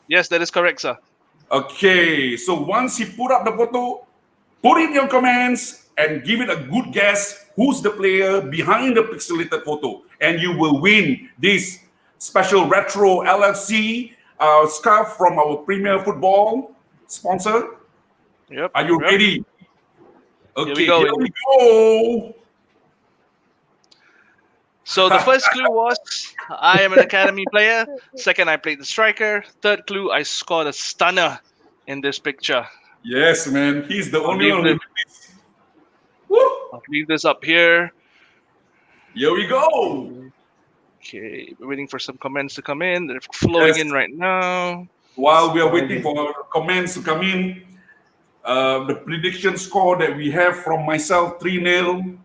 Yes, that is correct, sir. Okay, so once you put up the photo, put in your comments and give it a good guess who's the player behind the pixelated photo, and you will win this special retro LFC scarf from our Premier Football sponsor. Yep. Are you ready? Okay, Here we go. So the first clue was I am an academy player. Second, I played the striker. Third clue, I scored a stunner in this picture. Yes, man. He's the only one who did this. Woo! I'll leave this up here. Here we go. Okay, we're waiting for some comments to come in. They're flowing in right now. While we are waiting for comments to come in, the prediction score that we have from myself, 3-0,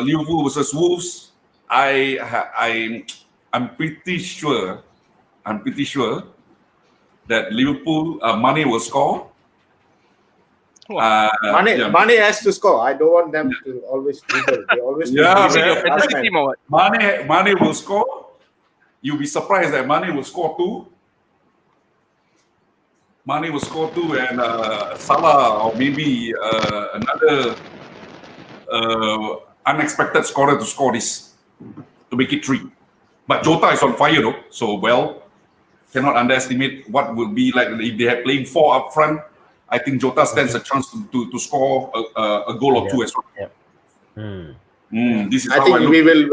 Liverpool versus Wolves. I'm pretty sure that Liverpool Mane will score. Mane has to score. I don't want them to always dribble. They always Mane will score. You'll be surprised that Mane will score too. Mane will score too, and Salah or maybe another unexpected scorer to score this, to make it 3. But Jota is on fire though, so well. cannot underestimate what would be like if they had playing 4 up front. I think Jota stands a chance to score a goal or 2 as well. This is I how think I look. we will.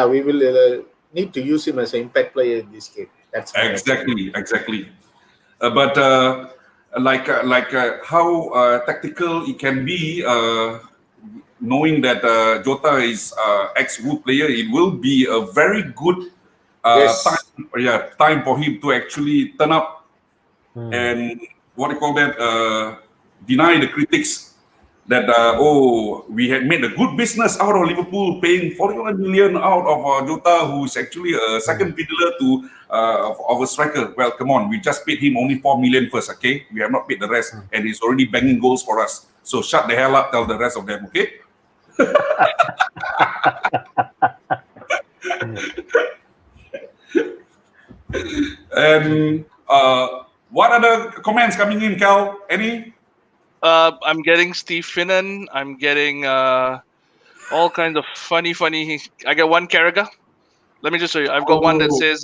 We will need to use him as an impact player in this game. That's exactly. But how tactical it can be, knowing that Jota is ex-Wood player, it will be a very good time for him to actually turn up and deny the critics that we had made a good business out of Liverpool, paying 41 million out of Jota, who is actually a second fiddler to of a striker. Well, come on, we just paid him only 4 million first, okay? We have not paid the rest, and he's already banging goals for us. So shut the hell up, tell the rest of them, okay? And what other comments coming in, Cal? Any? I'm getting Steve Finnan. I'm getting all kinds of funny. I got one Carragher. Let me just show you. I've got one that says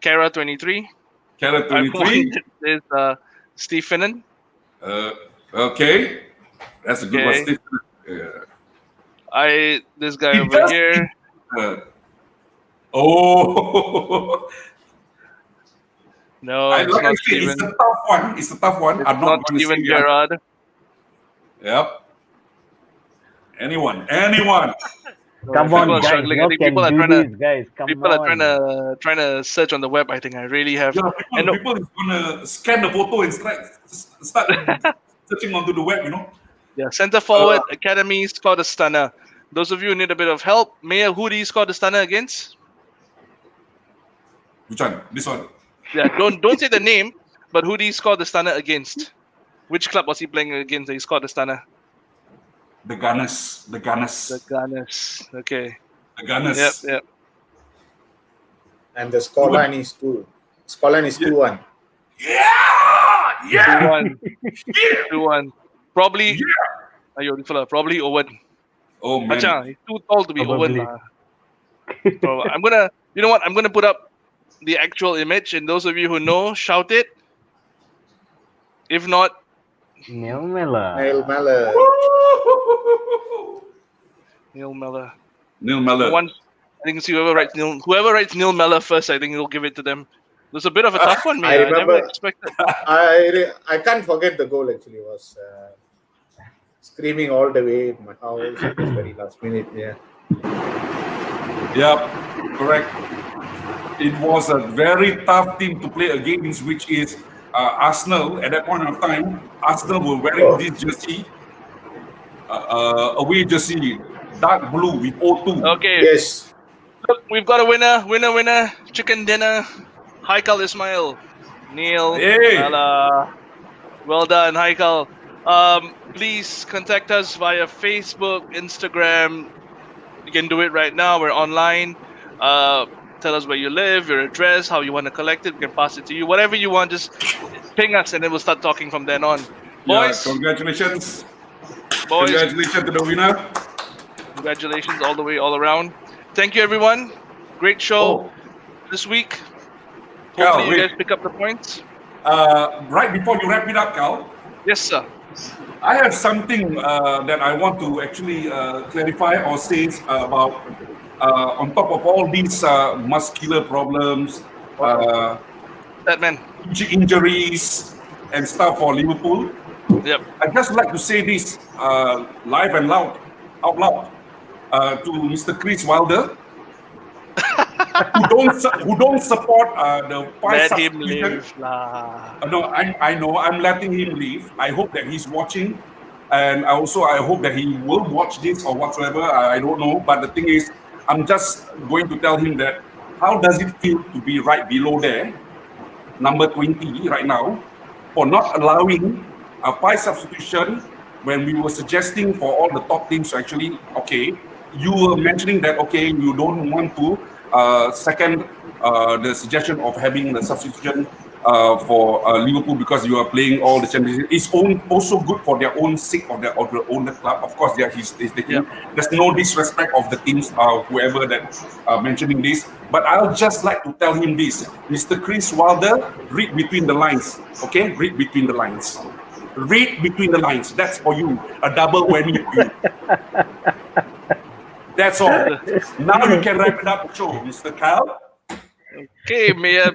Cara 23. Cara 23. I've one that says Steve Finnan. Okay, that's a good one, Steve. This guy over here. No, I it's like not to say, Steven. it's a tough one. It's a tough one. It's I'm not going to Steven say Gerrard. Yep. Anyone. Come on, People are guys. struggling. I You think can people are do trying to. this, guys. Come People on. are trying to search on the web. I think I really have. Yeah, people is gonna scan the photo and start searching onto the web. Yeah, centre forward academy scored a stunner. Those of you who need a bit of help, Mayor, who did he score the stunner against? Which one? This one. Yeah, don't say the name, but who did he score the stunner against? Which club was he playing against that he scored the stunner? The Gunners. The Gunners. Okay. The Gunners. Yep. And the scoreline is 2. Scoreline is 2-1. Yeah. 2-1. Probably. Probably Owen. Oh man. Achha, he's too tall to be Owen. So I'm gonna put up the actual image, and those of you who know, shout it. If not, Neil Miller. Neil Mellor. One. I think whoever writes Neil Mellor first, I think he'll give it to them. It was a bit of a tough one, man. I never expected. I can't forget the goal. Actually, was screaming all the way in my house at the very last minute. Yeah. Yep. Correct. It was a very tough team to play against, which is Arsenal. At that point of time, Arsenal were wearing this jersey, away jersey, dark blue with O2. Okay. Yes. Look, we've got a winner. Chicken dinner. Haikal Ismail. Neil. Hey. Well done, Haikal. Please contact us via Facebook, Instagram. You can do it right now. We're online. Tell us where you live, your address, how you want to collect it. We can pass it to you. Whatever you want, just ping us and then we'll start talking from then on. Boys. Yeah, congratulations. Boys. Congratulations to the winner. Congratulations all the way, all around. Thank you, everyone. Great show this week. Hopefully you guys pick up the points. Right before you wrap it up, Cal. Yes, sir. I have something that I want to actually clarify or say about on top of all these muscular problems, injuries and stuff for Liverpool. Yep. I'd just like to say this live and out loud to Mr. Chris Wilder, who don't support the 5 Let substitution. him live lah. No, I know. I'm letting him leave. I hope that he's watching, and I hope that he will watch this or whatsoever. I don't know, but the thing is, I'm just going to tell him that how does it feel to be right below there, number 20 right now, for not allowing a 5 substitution when we were suggesting for all the top teams to actually, you were mentioning that, you don't want to second the suggestion of having the substitution for Liverpool because you are playing all the Champions League. It's also good for their own sake of their own club. Of course, he's taking. There's no disrespect of the teams, whoever that mentioning this. But I'll just like to tell him this, Mr. Chris Wilder, read between the lines. Okay, read between the lines. Read between the lines. That's for you. A double whammy for you. That's all. Now you can wrap it up, show, Mr. Kyle. Okay, Mia.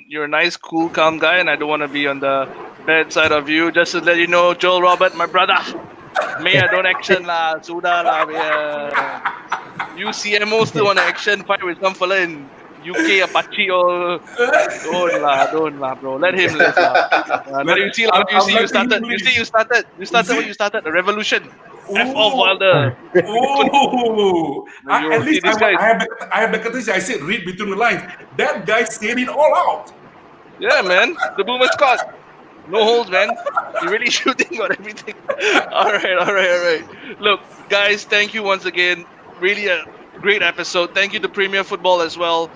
You're a nice, cool, calm guy, and I don't want to be on the bad side of you. Just to let you know, Joel Robert, my brother. Mia, don't action lah. Sudah lah, Mia. You CMO still want to action fight with some fella in UK Apache or don't lah, bro. Let him live lah. You see you started a revolution. F off Wilder. Oh, at least I have the courtesy. I said read between the lines. That guy said it all out. Yeah, man. The Boomer Scott. No holes, man. You're really shooting on everything. All right. Look, guys, thank you once again. Really a great episode. Thank you to Premier Football as well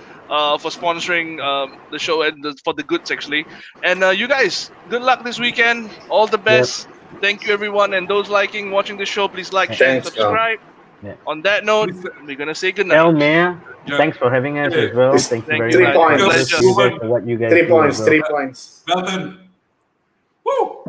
for sponsoring the show and for the goods, actually. And you guys, good luck this weekend. All the best. Yep. Thank you, everyone. And those watching the show, please like, share, and subscribe. Yeah. On that note, we're going to say goodnight. Elmer, thanks for having us as well. Thank you very much. 3 points. For what you guys 3 points. do 3 points. Melton. Woo!